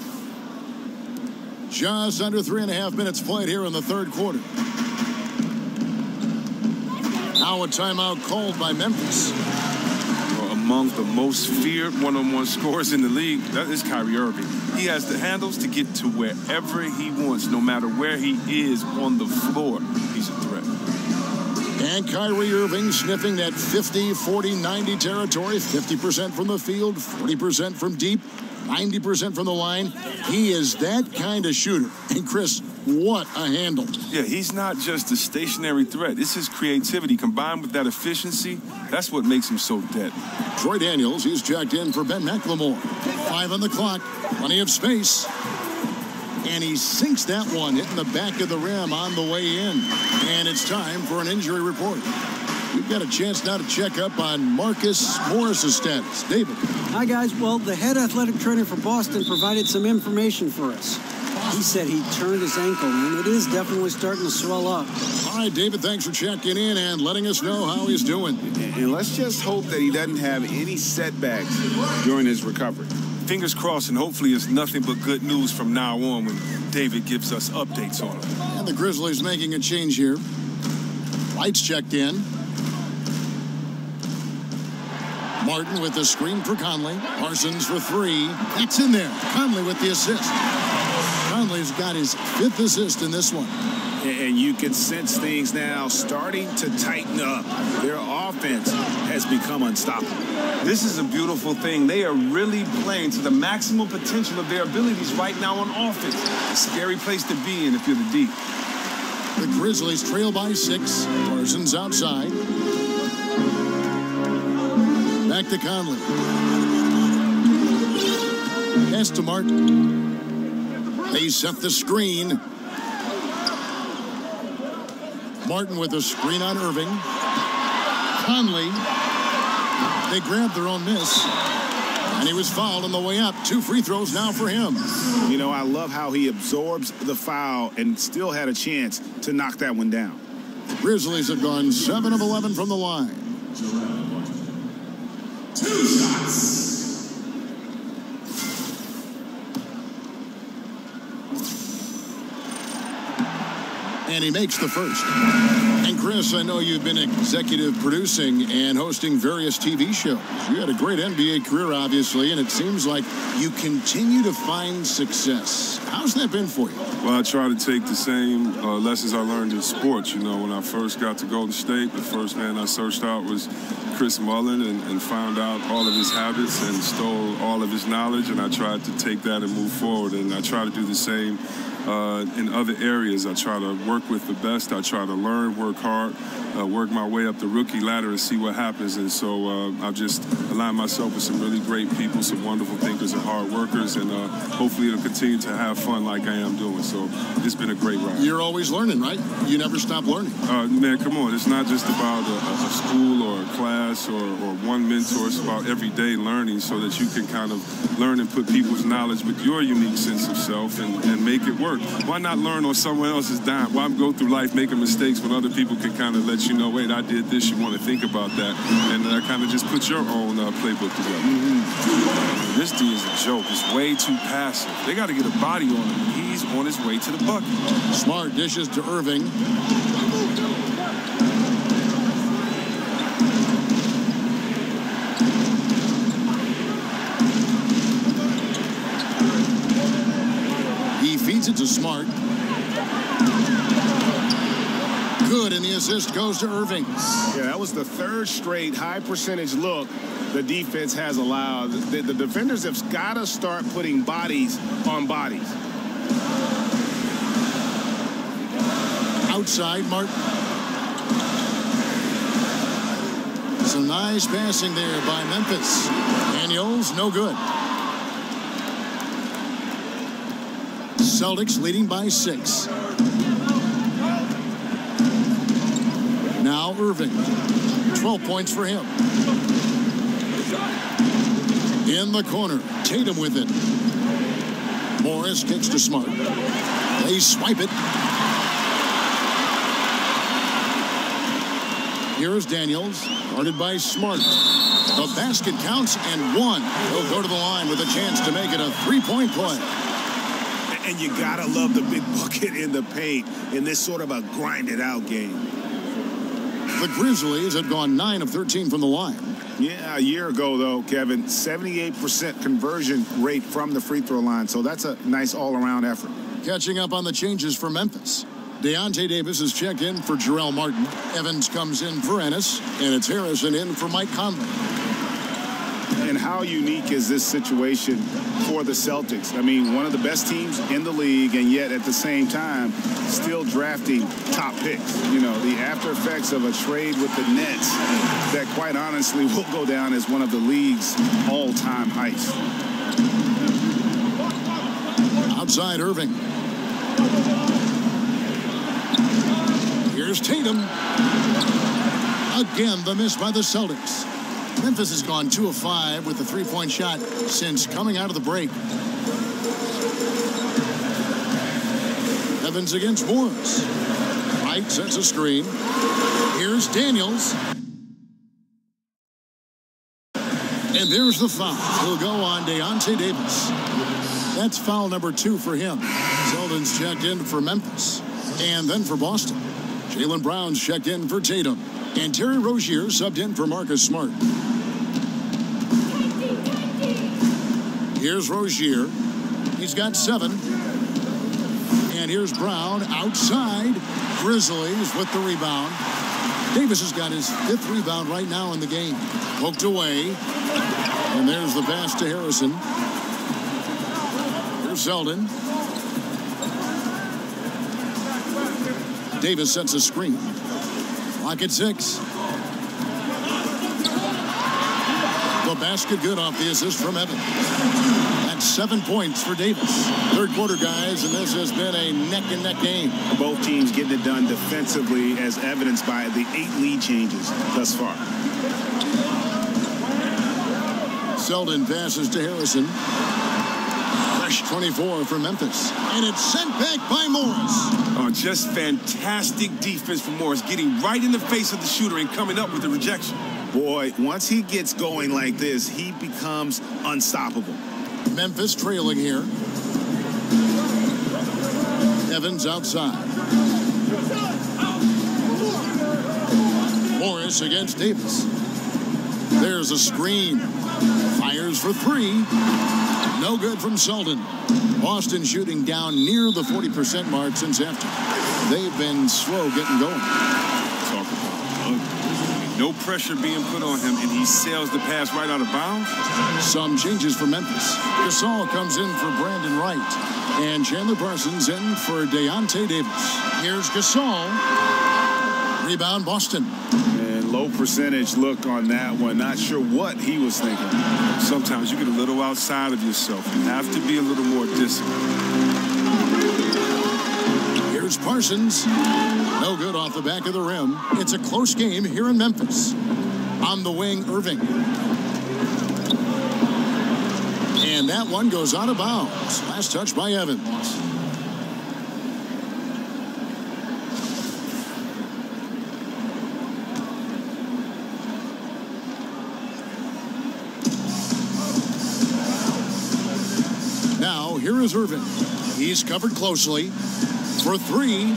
Just under 3.5 minutes played here in the third quarter. Now a timeout called by Memphis. Well, among the most feared one-on-one scorers in the league, that is Kyrie Irving. He has the handles to get to wherever he wants, no matter where he is on the floor. He's a threat. And Kyrie Irving sniffing that 50, 40, 90 territory. 50% from the field, 40% from deep, 90% from the line. He is that kind of shooter. And Chris, what a handle. Yeah, he's not just a stationary threat. It's his creativity combined with that efficiency. That's what makes him so deadly. Troy Daniels, he's checked in for Ben McLemore. 5 on the clock, plenty of space. And he sinks that one, hitting the back of the rim on the way in. And it's time for an injury report. We've got a chance now to check up on Marcus Morris's status. David. Hi, guys. Well, the head athletic trainer for Boston provided some information for us. He said he turned his ankle, and it is definitely starting to swell up. All right, David, thanks for checking in and letting us know how he's doing. And let's just hope that he doesn't have any setbacks during his recovery. Fingers crossed, and hopefully it's nothing but good news from now on when David gives us updates on him. And the Grizzlies making a change here. Lights checked in. Martin with the screen for Conley. Parsons for 3. That's in there. Conley with the assist. Conley's got his 5th assist in this one. And you can sense things now starting to tighten up. Their offense has become unstoppable. This is a beautiful thing. They are really playing to the maximum potential of their abilities right now on offense. A scary place to be in if you're the D. The Grizzlies trail by 6. Parsons outside. Back to Conley. Pass to Martin. They set the screen. Martin with a screen on Irving. Conley. They grabbed their own miss. And he was fouled on the way up. 2 free throws now for him. You know, I love how he absorbs the foul and still had a chance to knock that one down. The Grizzlies have gone 7 of 11 from the line. 2 shots. And he makes the first. And Chris, I know you've been executive producing and hosting various TV shows. You had a great NBA career, obviously, and it seems like you continue to find success. How's that been for you? Well, I try to take the same lessons I learned in sports. You know, when I first got to Golden State, the first man I searched out was Chris Mullin and found out all of his habits and stole all of his knowledge, and I tried to take that and move forward, and I try to do the same in other areas. I try to work with the best. I try to learn, work hard, work my way up the rookie ladder and see what happens. And so I've just aligned myself with some really great people, some wonderful thinkers and hard workers, and hopefully it'll continue to have fun like I am doing. So it's been a great ride. You're always learning, right? You never stop learning. Man, come on. It's not just about a school or a class or one mentor. It's about everyday learning so that you can kind of learn and put people's knowledge with your unique sense of self and make it work. Why not learn on someone else's dime? Why go through life making mistakes when other people can kind of let you know, wait, I did this, you want to think about that, and kind of just put your own playbook together. Mm-hmm. This D is a joke. He's way too passive. They got to get a body on him. He's on his way to the bucket. Smart dishes to Irving. He feeds it to Smart. Good, and the assist goes to Irving. Yeah, that was the third straight high percentage look the defense has allowed. The defenders have got to start putting bodies on bodies. Outside, Martin. Some nice passing there by Memphis. Daniels, no good. Celtics leading by 6. Now Irving. 12 points for him. In the corner, Tatum with it. Morris kicks to Smart. They swipe it. Here is Daniels, guarded by Smart. The basket counts and one. He'll go to the line with a chance to make it a three-point play. And you gotta love the big bucket in the paint in this sort of a grinded-out game. The Grizzlies had gone 9 of 13 from the line. Yeah, a year ago, though, Kevin, 78% conversion rate from the free throw line. So that's a nice all-around effort. Catching up on the changes for Memphis. Deontay Davis is checked in for Jarrell Martin. Evans comes in for Ennis. And it's Harrison in for Mike Conley. And how unique is this situation for the Celtics? I mean, one of the best teams in the league, and yet at the same time, still drafting top picks. You know, the after effects of a trade with the Nets that quite honestly will go down as one of the league's all-time heights. Outside Irving. Here's Tatum. Again, the miss by the Celtics. Memphis has gone 2 of 5 with the three-point shot since coming out of the break. Evans against Morris. Mike sets a screen. Here's Daniels. And there's the foul. He'll go on Deontay Davis. That's foul number 2 for him. Selden's checked in for Memphis. And then for Boston. Jaylen Brown's checked in for Tatum. And Terry Rozier subbed in for Marcus Smart. Here's Rozier. He's got 7. And here's Brown outside. Grizzlies with the rebound. Davis has got his 5th rebound right now in the game. Poked away. And there's the pass to Harrison. Here's Selden. Davis sets a screen. Clock at 6. The basket good off the assist from Evans. That's 7 points for Davis. Third quarter, guys, and this has been a neck-and-neck game. Both teams getting it done defensively as evidenced by the 8 lead changes thus far. Selden passes to Harrison. Fresh 24 for Memphis. And it's sent back by Morris. Oh, just fantastic defense from Morris, getting right in the face of the shooter and coming up with the rejection. Boy, once he gets going like this, he becomes unstoppable. Memphis trailing here. Evans outside. Morris against Davis. There's a screen. Fires for 3. No good from Selden. Boston shooting down near the 40% mark since after. They've been slow getting going. Talk about ugly. No pressure being put on him, and he sails the pass right out of bounds. Some changes for Memphis. Gasol comes in for Brandon Wright. And Chandler Parsons in for Deontay Davis. Here's Gasol. Rebound, Boston. And low percentage look on that one. Not sure what he was thinking. Sometimes you get a little outside of yourself. You have to be a little more disciplined. Here's Parsons. No good off the back of the rim. It's a close game here in Memphis. On the wing, Irving. And that one goes out of bounds. Last touch by Evans. Now, here is Irving. He's covered closely. For three,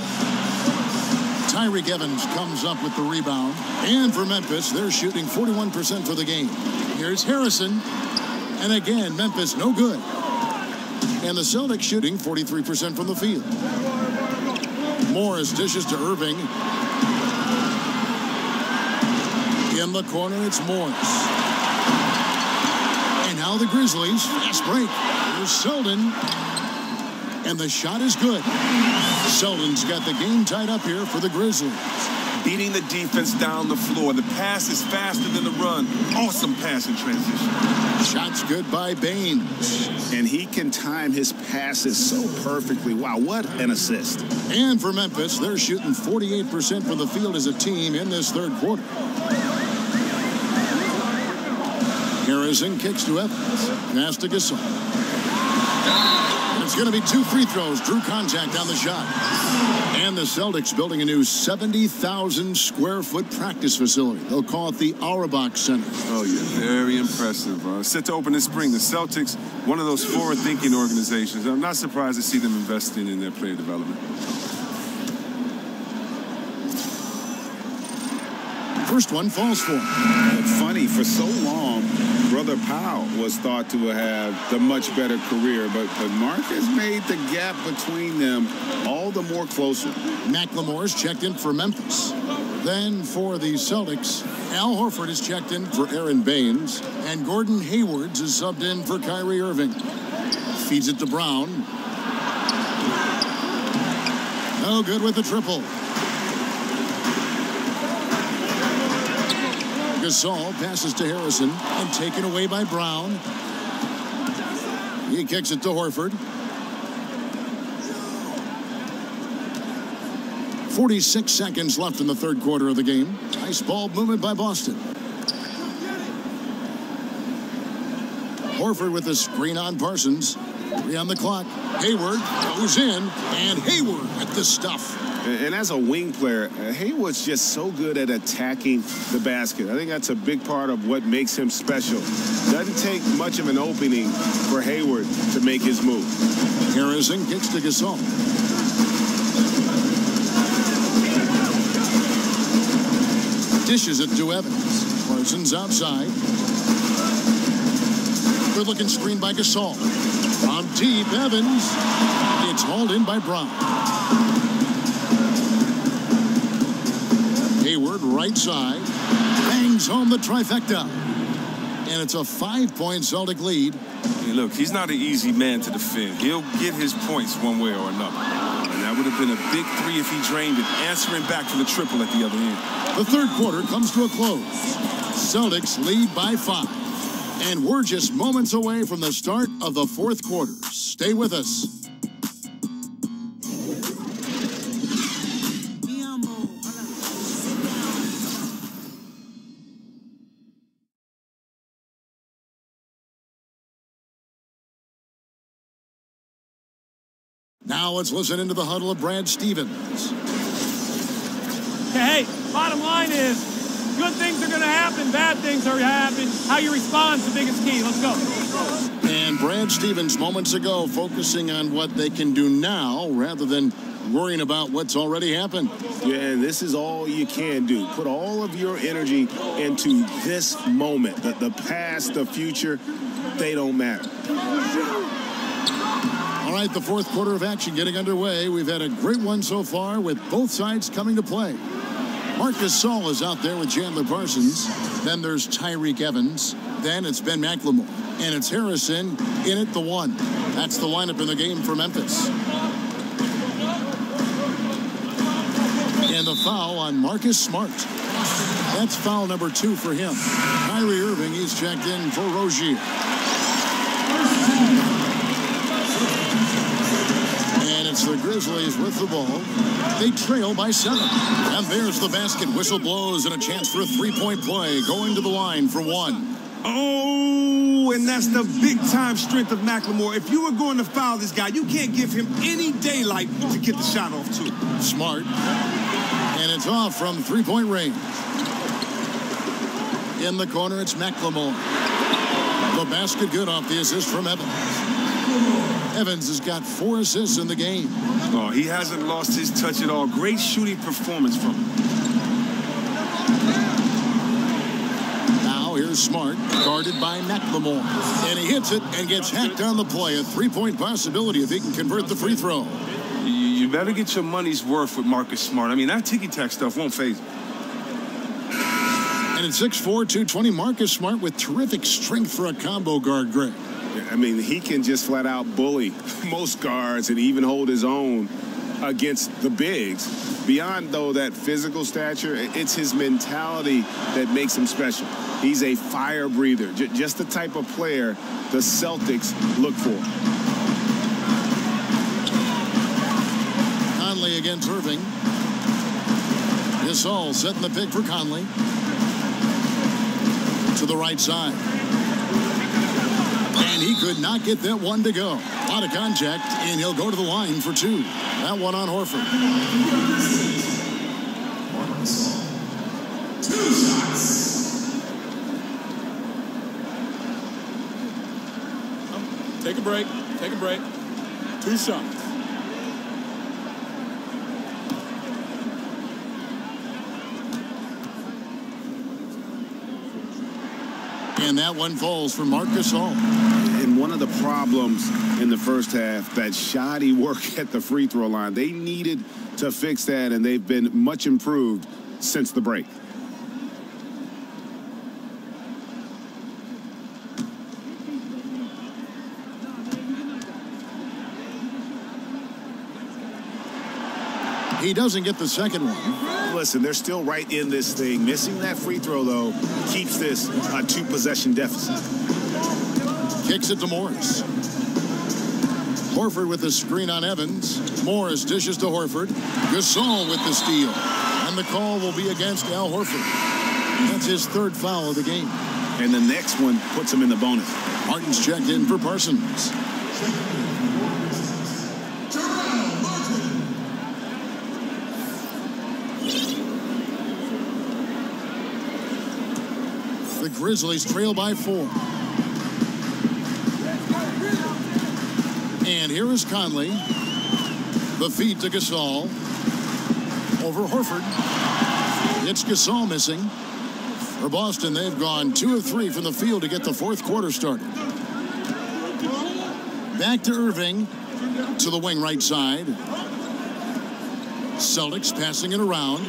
Tyreke Evans comes up with the rebound. And for Memphis, they're shooting 41% for the game. Here's Harrison. And again, Memphis no good. And the Celtics shooting 43% from the field. Morris dishes to Irving. In the corner, it's Morris. And now the Grizzlies, fast break. Here's Selden. And the shot is good. Selden's got the game tied up here for the Grizzlies. Beating the defense down the floor. The pass is faster than the run. Awesome pass in transition. Shot's good by Baines. And he can time his passes so perfectly. Wow, what an assist. And for Memphis, they're shooting 48% from the field as a team in this third quarter. Harrison kicks to Evans. Pass to Gasol. It's going to be 2 free throws. Drew contact on the shot. And the Celtics building a new 70,000 square foot practice facility. They'll call it the Auerbach Center. Oh, yeah, very impressive. Set to open this spring. The Celtics, one of those forward-thinking organizations. I'm not surprised to see them investing in their player development. First one falls for him. It's funny, for so long, Brother Powell was thought to have the much better career, but Marcus made the gap between them all the more closer. McLemore's checked in for Memphis. Then for the Celtics, Al Horford is checked in for Aaron Baines, and Gordon Hayward is subbed in for Kyrie Irving. Feeds it to Brown. No good with the triple. Gasol passes to Harrison and taken away by Brown. He kicks it to Horford. 46 seconds left in the third quarter of the game. Nice ball movement by Boston. Horford with a screen on Parsons. 3 on the clock. Hayward goes in, and Hayward with the stuff. And as a wing player, Hayward's just so good at attacking the basket. I think that's a big part of what makes him special. Doesn't take much of an opening for Hayward to make his move. Harrison kicks to Gasol. Dishes it to Evans. Parsons outside. Good-looking screen by Gasol. From deep, Evans. It's hauled in by Brown. Hayward, right side, bangs home the trifecta. And it's a 5-point Celtic lead. Hey, look, he's not an easy man to defend. He'll get his points one way or another. And that would have been a big 3 if he drained it, answering back to the triple at the other end. The third quarter comes to a close. Celtics lead by 5. And we're just moments away from the start of the fourth quarter. Stay with us. Now let's listen into the huddle of Brad Stevens. Hey, bottom line is, good things are going to happen, bad things are going to happen. How you respond is the biggest key. Let's go. And Brad Stevens moments ago focusing on what they can do now rather than worrying about what's already happened. Yeah, and this is all you can do. Put all of your energy into this moment. The past, the future, they don't matter. All right, the fourth quarter of action getting underway. We've had a great one so far with both sides coming to play. Marc Gasol is out there with Chandler Parsons. Then there's Tyreke Evans. Then it's Ben McLemore. And it's Harrison in at the 1. That's the lineup in the game for Memphis. And the foul on Marcus Smart. That's foul number 2 for him. Kyrie Irving, he's checked in for Rozier. And it's the Grizzlies with the ball. They trail by 7. And there's the basket. Whistle blows and a chance for a three-point play. Going to the line for 1. Oh, and that's the big-time strength of McLemore. If you were going to foul this guy, you can't give him any daylight to get the shot off, too. Smart. And it's off from three-point range. In the corner, it's McLemore. The basket good off the assist from Evans. Evans has got 4 assists in the game. Oh, he hasn't lost his touch at all. Great shooting performance from him. Now here's Smart, guarded by McLemore. And he hits it and gets hacked on the play. A three-point possibility if he can convert the free throw. You better get your money's worth with Marcus Smart. I mean, that ticky-tack stuff won't faze him. And at 6'4", 220, Marcus Smart with terrific strength for a combo guard, Greg. I mean, he can just flat out bully most guards and even hold his own against the bigs. Beyond, though, that physical stature, it's his mentality that makes him special. He's a fire breather, just the type of player the Celtics look for. Conley against Irving. Gasol setting the pick for Conley. To the right side. And he could not get that one to go. A lot of contact, and he'll go to the line for 2. That one on Horford. 2 shots. Take a break. Take a break. 2 shots. And that one falls for Marc Gasol. And one of the problems in the first half, that shoddy work at the free throw line. They needed to fix that, and they've been much improved since the break. He doesn't get the second one. Listen, they're still right in this thing. Missing that free throw, though, keeps this a 2-possession deficit. Kicks it to Morris. Horford with the screen on Evans. Morris dishes to Horford. Gasol with the steal. And the call will be against Al Horford. That's his 3rd foul of the game. And the next one puts him in the bonus. Martin's checked in for Parsons. The Grizzlies trail by 4. And here is Conley. The feed to Gasol. Over Horford. It's Gasol missing. For Boston, they've gone 2 of 3 from the field to get the 4th quarter started. Back to Irving. To the wing right side. Celtics passing it around.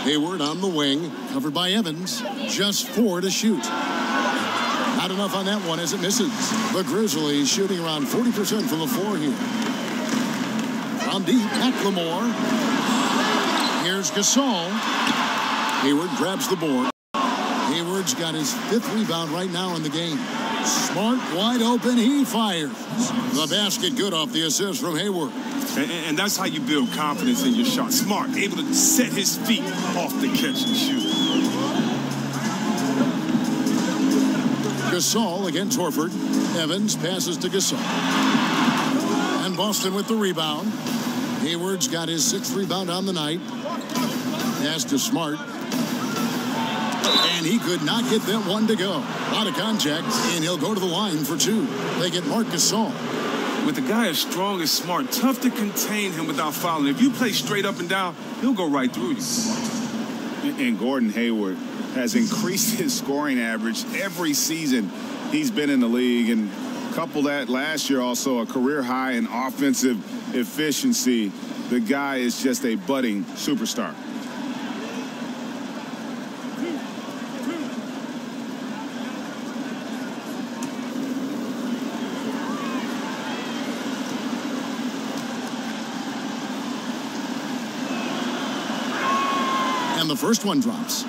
Hayward on the wing, covered by Evans. Just 4 to shoot. Not enough on that one as it misses. The Grizzlies shooting around 40% from the floor here. From deep, McLemore. Here's Gasol. Hayward grabs the board. Hayward's got his 5th rebound right now in the game. Smart, wide open, he fires. The basket good off the assist from Hayward. And that's how you build confidence in your shot. Smart, able to set his feet off the catch and shoot. Gasol against Horford. Evans passes to Gasol. And Boston with the rebound. Hayward's got his 6th rebound on the night. Pass to Smart. And he could not get that one to go. A lot of contact, and he'll go to the line for 2. They get Marc Gasol. With a guy as strong as Smart, tough to contain him without fouling. If you play straight up and down, he'll go right through you. And Gordon Hayward has increased his scoring average every season he's been in the league. And couple that last year also a career high in offensive efficiency. The guy is just a budding superstar. And the first one drops.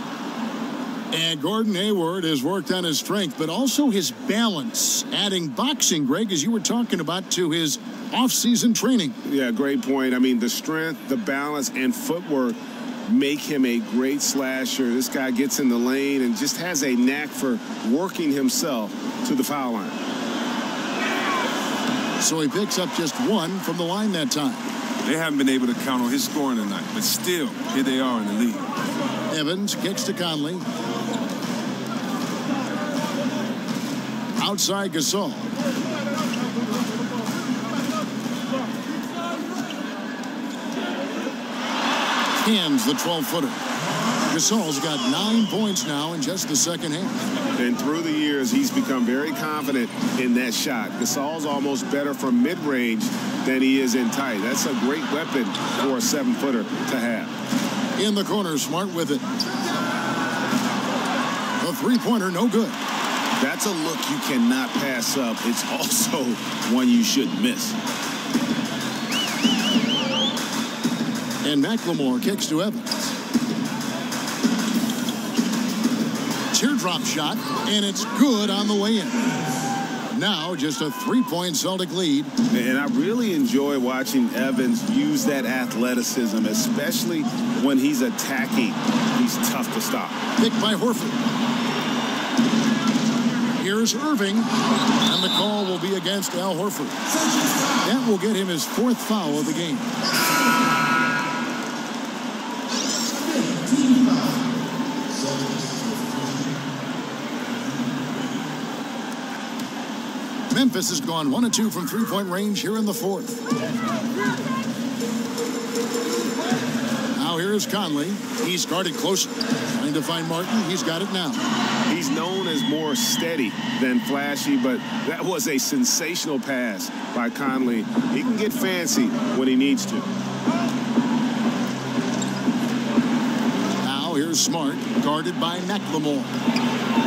And Gordon Hayward has worked on his strength, but also his balance, adding boxing, Greg, as you were talking about, to his off-season training. Yeah, great point. I mean, the strength, the balance, and footwork make him a great slasher. This guy gets in the lane and just has a knack for working himself to the foul line. So he picks up just 1 from the line that time. They haven't been able to count on his scoring tonight, but still, here they are in the lead. Evans kicks to Conley. Outside Gasol. Hands the 12-footer. Gasol's got 9 points now in just the second half. And through the years, he's become very confident in that shot. Gasol's almost better from mid-range than he is in tight. That's a great weapon for a 7-footer to have. In the corner, Smart with it. The 3-pointer, no good. That's a look you cannot pass up. It's also one you shouldn't miss. And McLemore kicks to Evans. Teardrop shot, and it's good on the way in. Now just a 3-point Celtic lead. And I really enjoy watching Evans use that athleticism, especially when he's attacking. He's tough to stop. Picked by Horford. Here's Irving, and the call will be against Al Horford. That will get him his 4th foul of the game. Memphis has gone 1 of 2 from 3-point range here in the 4th. Now here's Conley. He's guarded closely. Trying to find Martin. He's got it now. He's known as more steady than flashy, but that was a sensational pass by Conley. He can get fancy when he needs to. Now here's Smart, guarded by McLemore.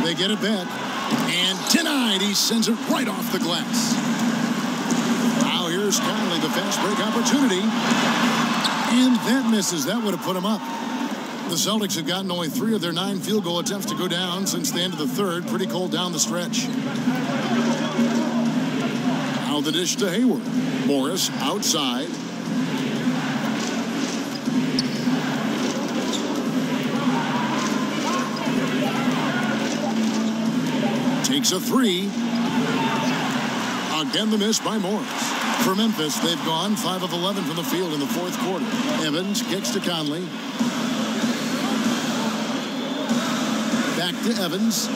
They get it back. And denied. He sends it right off the glass. Now here's Conley, the fast break opportunity. And that misses. That would have put him up. The Celtics have gotten only 3 of their 9 field goal attempts to go down since the end of the 3rd. Pretty cold down the stretch. Now the dish to Hayward. Morris outside. Takes a 3. Again, the miss by Morris. For Memphis, they've gone 5 of 11 from the field in the 4th quarter. Evans kicks to Conley. Back to Evans.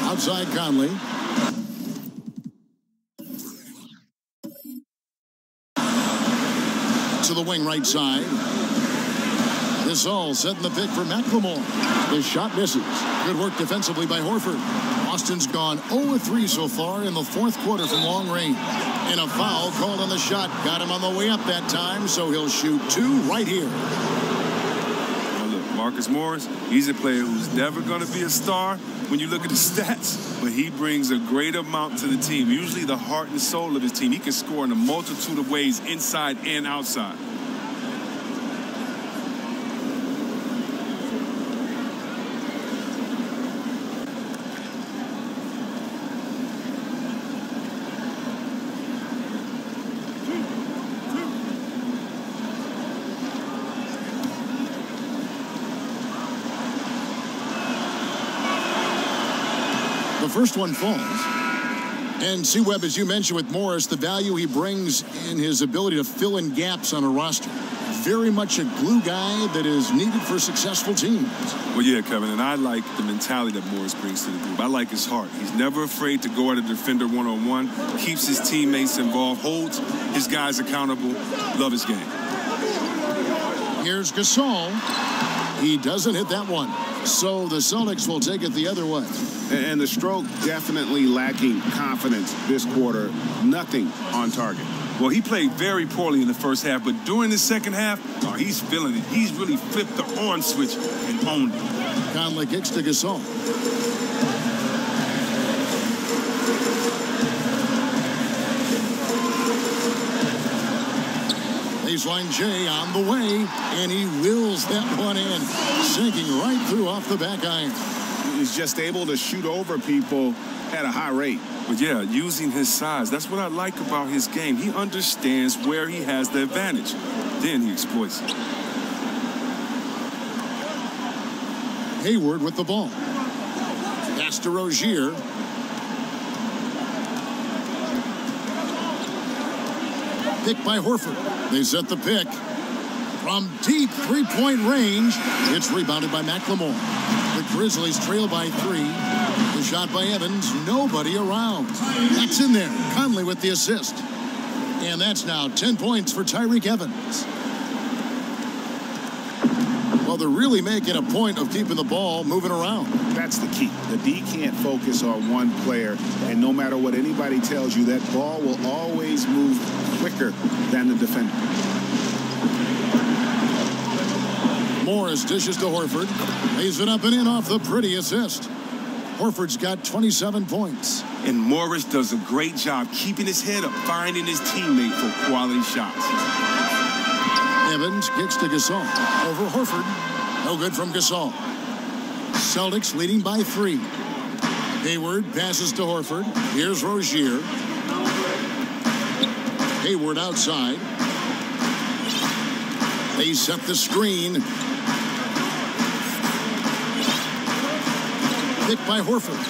Outside Conley. To the wing right side. Gasol setting the pick for McLemore. The shot misses. Good work defensively by Horford. Boston's gone 0-3 so far in the 4th quarter from long range. And a foul called on the shot. Got him on the way up that time, so he'll shoot 2 right here. Marcus Morris, he's a player who's never going to be a star when you look at the stats, but he brings a great amount to the team, usually the heart and soul of his team. He can score in a multitude of ways, inside and outside. The first one falls. And C-Webb, as you mentioned with Morris, the value he brings in his ability to fill in gaps on a roster. Very much a glue guy that is needed for successful teams. Well, yeah, Kevin, and I like the mentality that Morris brings to the group. I like his heart. He's never afraid to go at a defender one-on-one, keeps his teammates involved, holds his guys accountable. Love his game. Here's Gasol. He doesn't hit that one. So the Celtics will take it the other way. And the stroke definitely lacking confidence this quarter. Nothing on target. Well, he played very poorly in the first half, but during the second half, oh, he's feeling it. He's really flipped the on switch and owned it. Conley kicks to Gasol. Baseline J on the way, and he wills that one in, sinking right through off the back iron. He's just able to shoot over people at a high rate. But yeah, using his size, that's what I like about his game. He understands where he has the advantage. Then he exploits it. Hayward with the ball. Pass to Rozier. Pick by Horford. They set the pick. From deep three-point range, it's rebounded by McLemore. The Grizzlies trail by 3. The shot by Evans, nobody around. That's in there. Conley with the assist. And that's now 10 points for Tyreke Evans. Well, they're really making a point of keeping the ball moving around. That's the key. The D can't focus on one player, and no matter what anybody tells you, that ball will always move quicker than the defender. Morris dishes to Horford. Lays it up and in off the pretty assist. Horford's got 27 points. And Morris does a great job keeping his head up, finding his teammate for quality shots. Evans kicks to Gasol. Over Horford. No good from Gasol. Celtics leading by 3. Hayward passes to Horford. Here's Rozier. Hayward outside. They set the screen. Pick by Horford.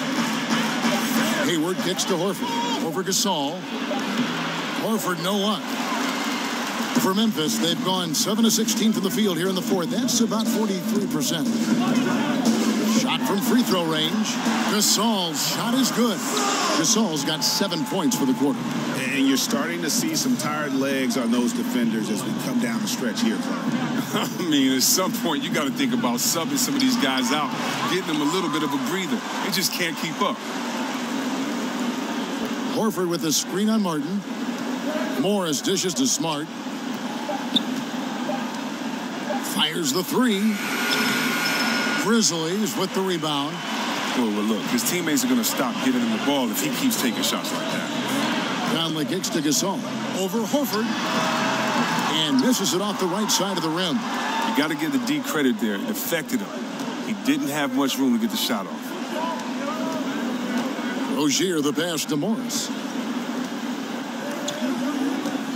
Hayward kicks to Horford. Over Gasol. Horford no luck. For Memphis, they've gone 7 of 16 from the field here in the fourth. That's about 43%. Shot from free throw range. Gasol's shot is good. Gasol's got 7 points for the quarter. And you're starting to see some tired legs on those defenders as we come down the stretch here, Clark. I mean, at some point, you got to think about subbing some of these guys out, getting them a little bit of a breather. They just can't keep up. Horford with a screen on Martin. Morris dishes to Smart. Fires the 3. Grizzlies with the rebound. Well, look, his teammates are going to stop giving him the ball if he keeps taking shots like that. Conley kicks to Gasol. Over Horford. And misses it off the right side of the rim. You got to give the D credit there. It affected him. He didn't have much room to get the shot off. Rozier the pass to Morris.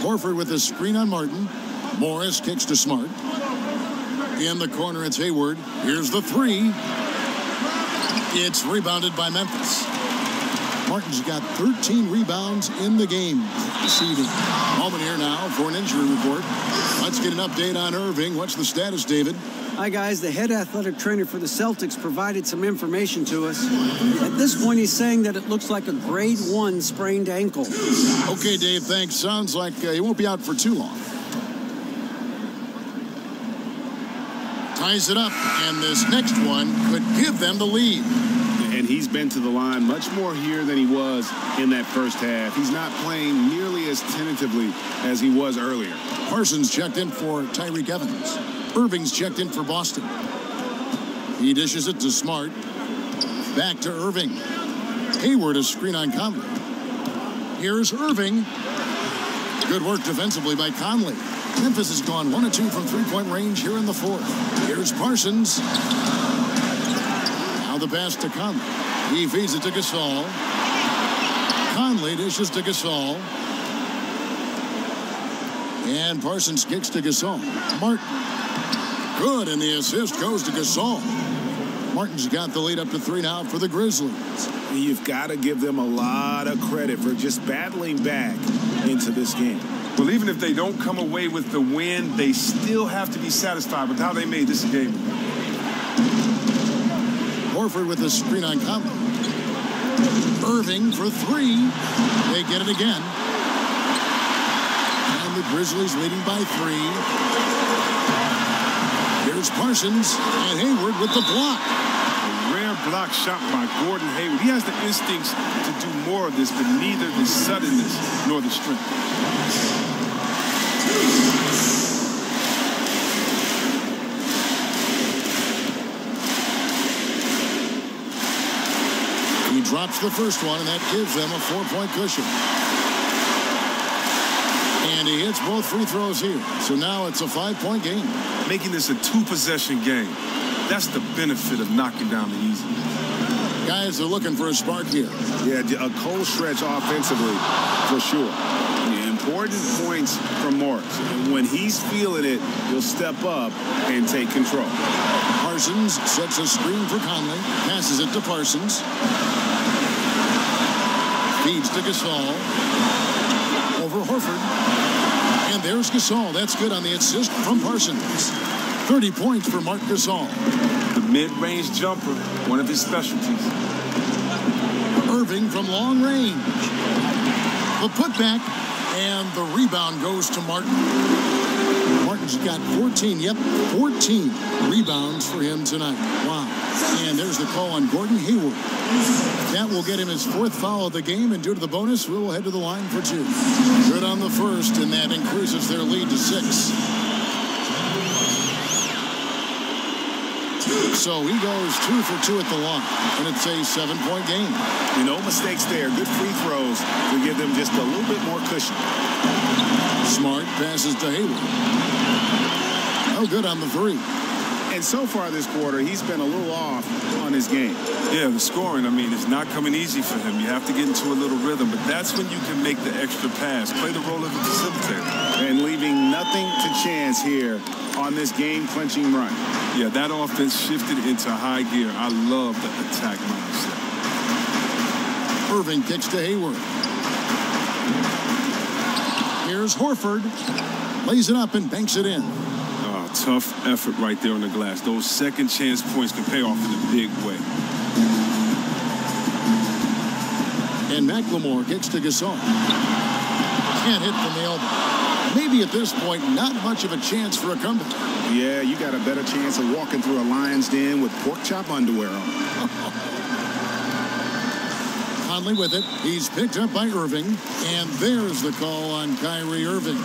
Horford with a screen on Martin. Morris kicks to Smart. In the corner, it's Hayward. Here's the 3. It's rebounded by Memphis. Martin's got 13 rebounds in the game this evening. Moment here now for an injury report. Let's get an update on Irving. What's the status, David? Hi, guys. The head athletic trainer for the Celtics provided some information to us. At this point, he's saying that it looks like a grade 1 sprained ankle. Okay, Dave, thanks. Sounds like he won't be out for too long. Ties it up, and this next one could give them the lead. And he's been to the line much more here than he was in that first half. He's not playing nearly as tentatively as he was earlier. Parsons checked in for Tyreke Evans. Irving's checked in for Boston. He dishes it to Smart. Back to Irving. Hayward a screen on Conley. Here's Irving. Good work defensively by Conley. Memphis has gone 1 of 2 from three-point range here in the fourth. Here's Parsons. Now the pass to Conley. He feeds it to Gasol. Conley dishes to Gasol. And Parsons kicks to Gasol. Martin. Good, and the assist goes to Gasol. Martin's got the lead up to 3 now for the Grizzlies. You've got to give them a lot of credit for just battling back into this game. Well, even if they don't come away with the win, they still have to be satisfied with how they made this game. Horford with a screen on Conley. Irving for 3. They get it again. And the Grizzlies leading by 3. Here's Parsons and Hayward with the block. A rare block shot by Gordon Hayward. He has the instincts to do more of this, but neither the suddenness nor the strength. He drops the first one, and that gives them a 4-point cushion. And he hits both free throws here. So now it's a 5-point game. Making this a 2-possession game. That's the benefit of knocking down the easy. Guys are looking for a spark here. Yeah, a cold stretch offensively, for sure. Important points from Morris. And when he's feeling it, he'll step up and take control. Parsons sets a screen for Conley. Passes it to Parsons. Feeds to Gasol. Over Horford. And there's Gasol. That's good on the assist from Parsons. 30 points for Marc Gasol. The mid-range jumper, one of his specialties. Irving from long range. The putback, and the rebound goes to Martin. Martin's got 14 rebounds for him tonight. Wow. And there's the call on Gordon Hayward. That will get him his 4th foul of the game, and due to the bonus, we will head to the line for 2. Good on the first, and that increases their lead to 6. So he goes 2 for 2 at the line, and it's a 7-point game. No mistakes there. Good free throws to give them just a little bit more cushion. Smart passes to Hayward. Oh, good on the 3. And so far this quarter, he's been a little off on his game. Yeah, the scoring, I mean, it's not coming easy for him. You have to get into a little rhythm, but that's when you can make the extra pass, play the role of a facilitator. And leaving nothing to chance here on this game-clinching run. Yeah, that offense shifted into high gear. I love the attack mindset. Irving kicks to Hayward. Here's Horford. Lays it up and banks it in. Tough effort right there on the glass. Those second chance points can pay off in a big way. And McLemore kicks to Gasol. Can't hit from the elbow. Maybe at this point, not much of a chance for a comeback. Yeah, you got a better chance of walking through a lion's den with pork chop underwear on. Conley with it. He's picked up by Irving. And there's the call on Kyrie Irving.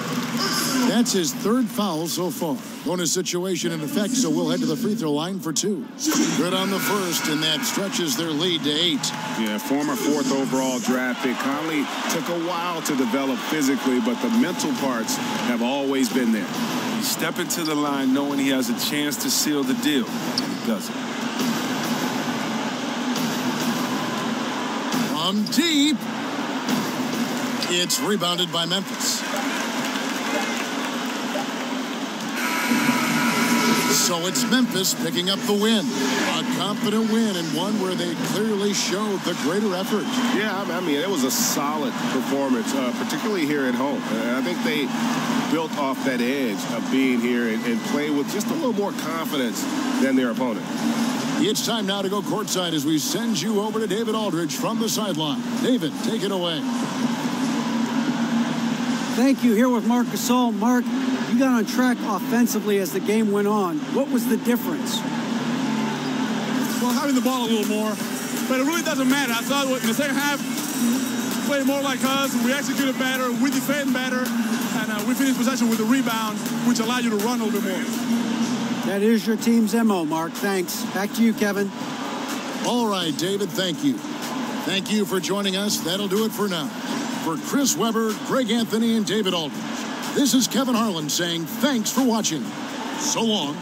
That's his 3rd foul so far. Bonus situation in effect, so we'll head to the free throw line for 2. Good on the first, and that stretches their lead to 8. Yeah, former 4th overall draft pick. Conley took a while to develop physically, but the mental parts have always been there. He's stepping to the line knowing he has a chance to seal the deal. He doesn't. From deep. It's rebounded by Memphis. So it's Memphis picking up the win. A confident win, and one where they clearly showed the greater effort. Yeah, I mean, it was a solid performance, particularly here at home. I think they built off that edge of being here and play with just a little more confidence than their opponent. It's time now to go courtside as we send you over to David Aldridge from the sideline. David, take it away. Thank you. Here with Marc Gasol. Mark, you got on track offensively as the game went on. What was the difference? Well, having the ball a little more, but it really doesn't matter. I thought in the second half, played more like us. We executed better. We defend better. And we finished possession with the rebound, which allowed you to run a little bit more. That is your team's MO, Mark. Thanks. Back to you, Kevin. All right, David, thank you. Thank you for joining us. That'll do it for now. For Chris Webber, Greg Anthony, and David Aldridge, this is Kevin Harlan saying thanks for watching. So long.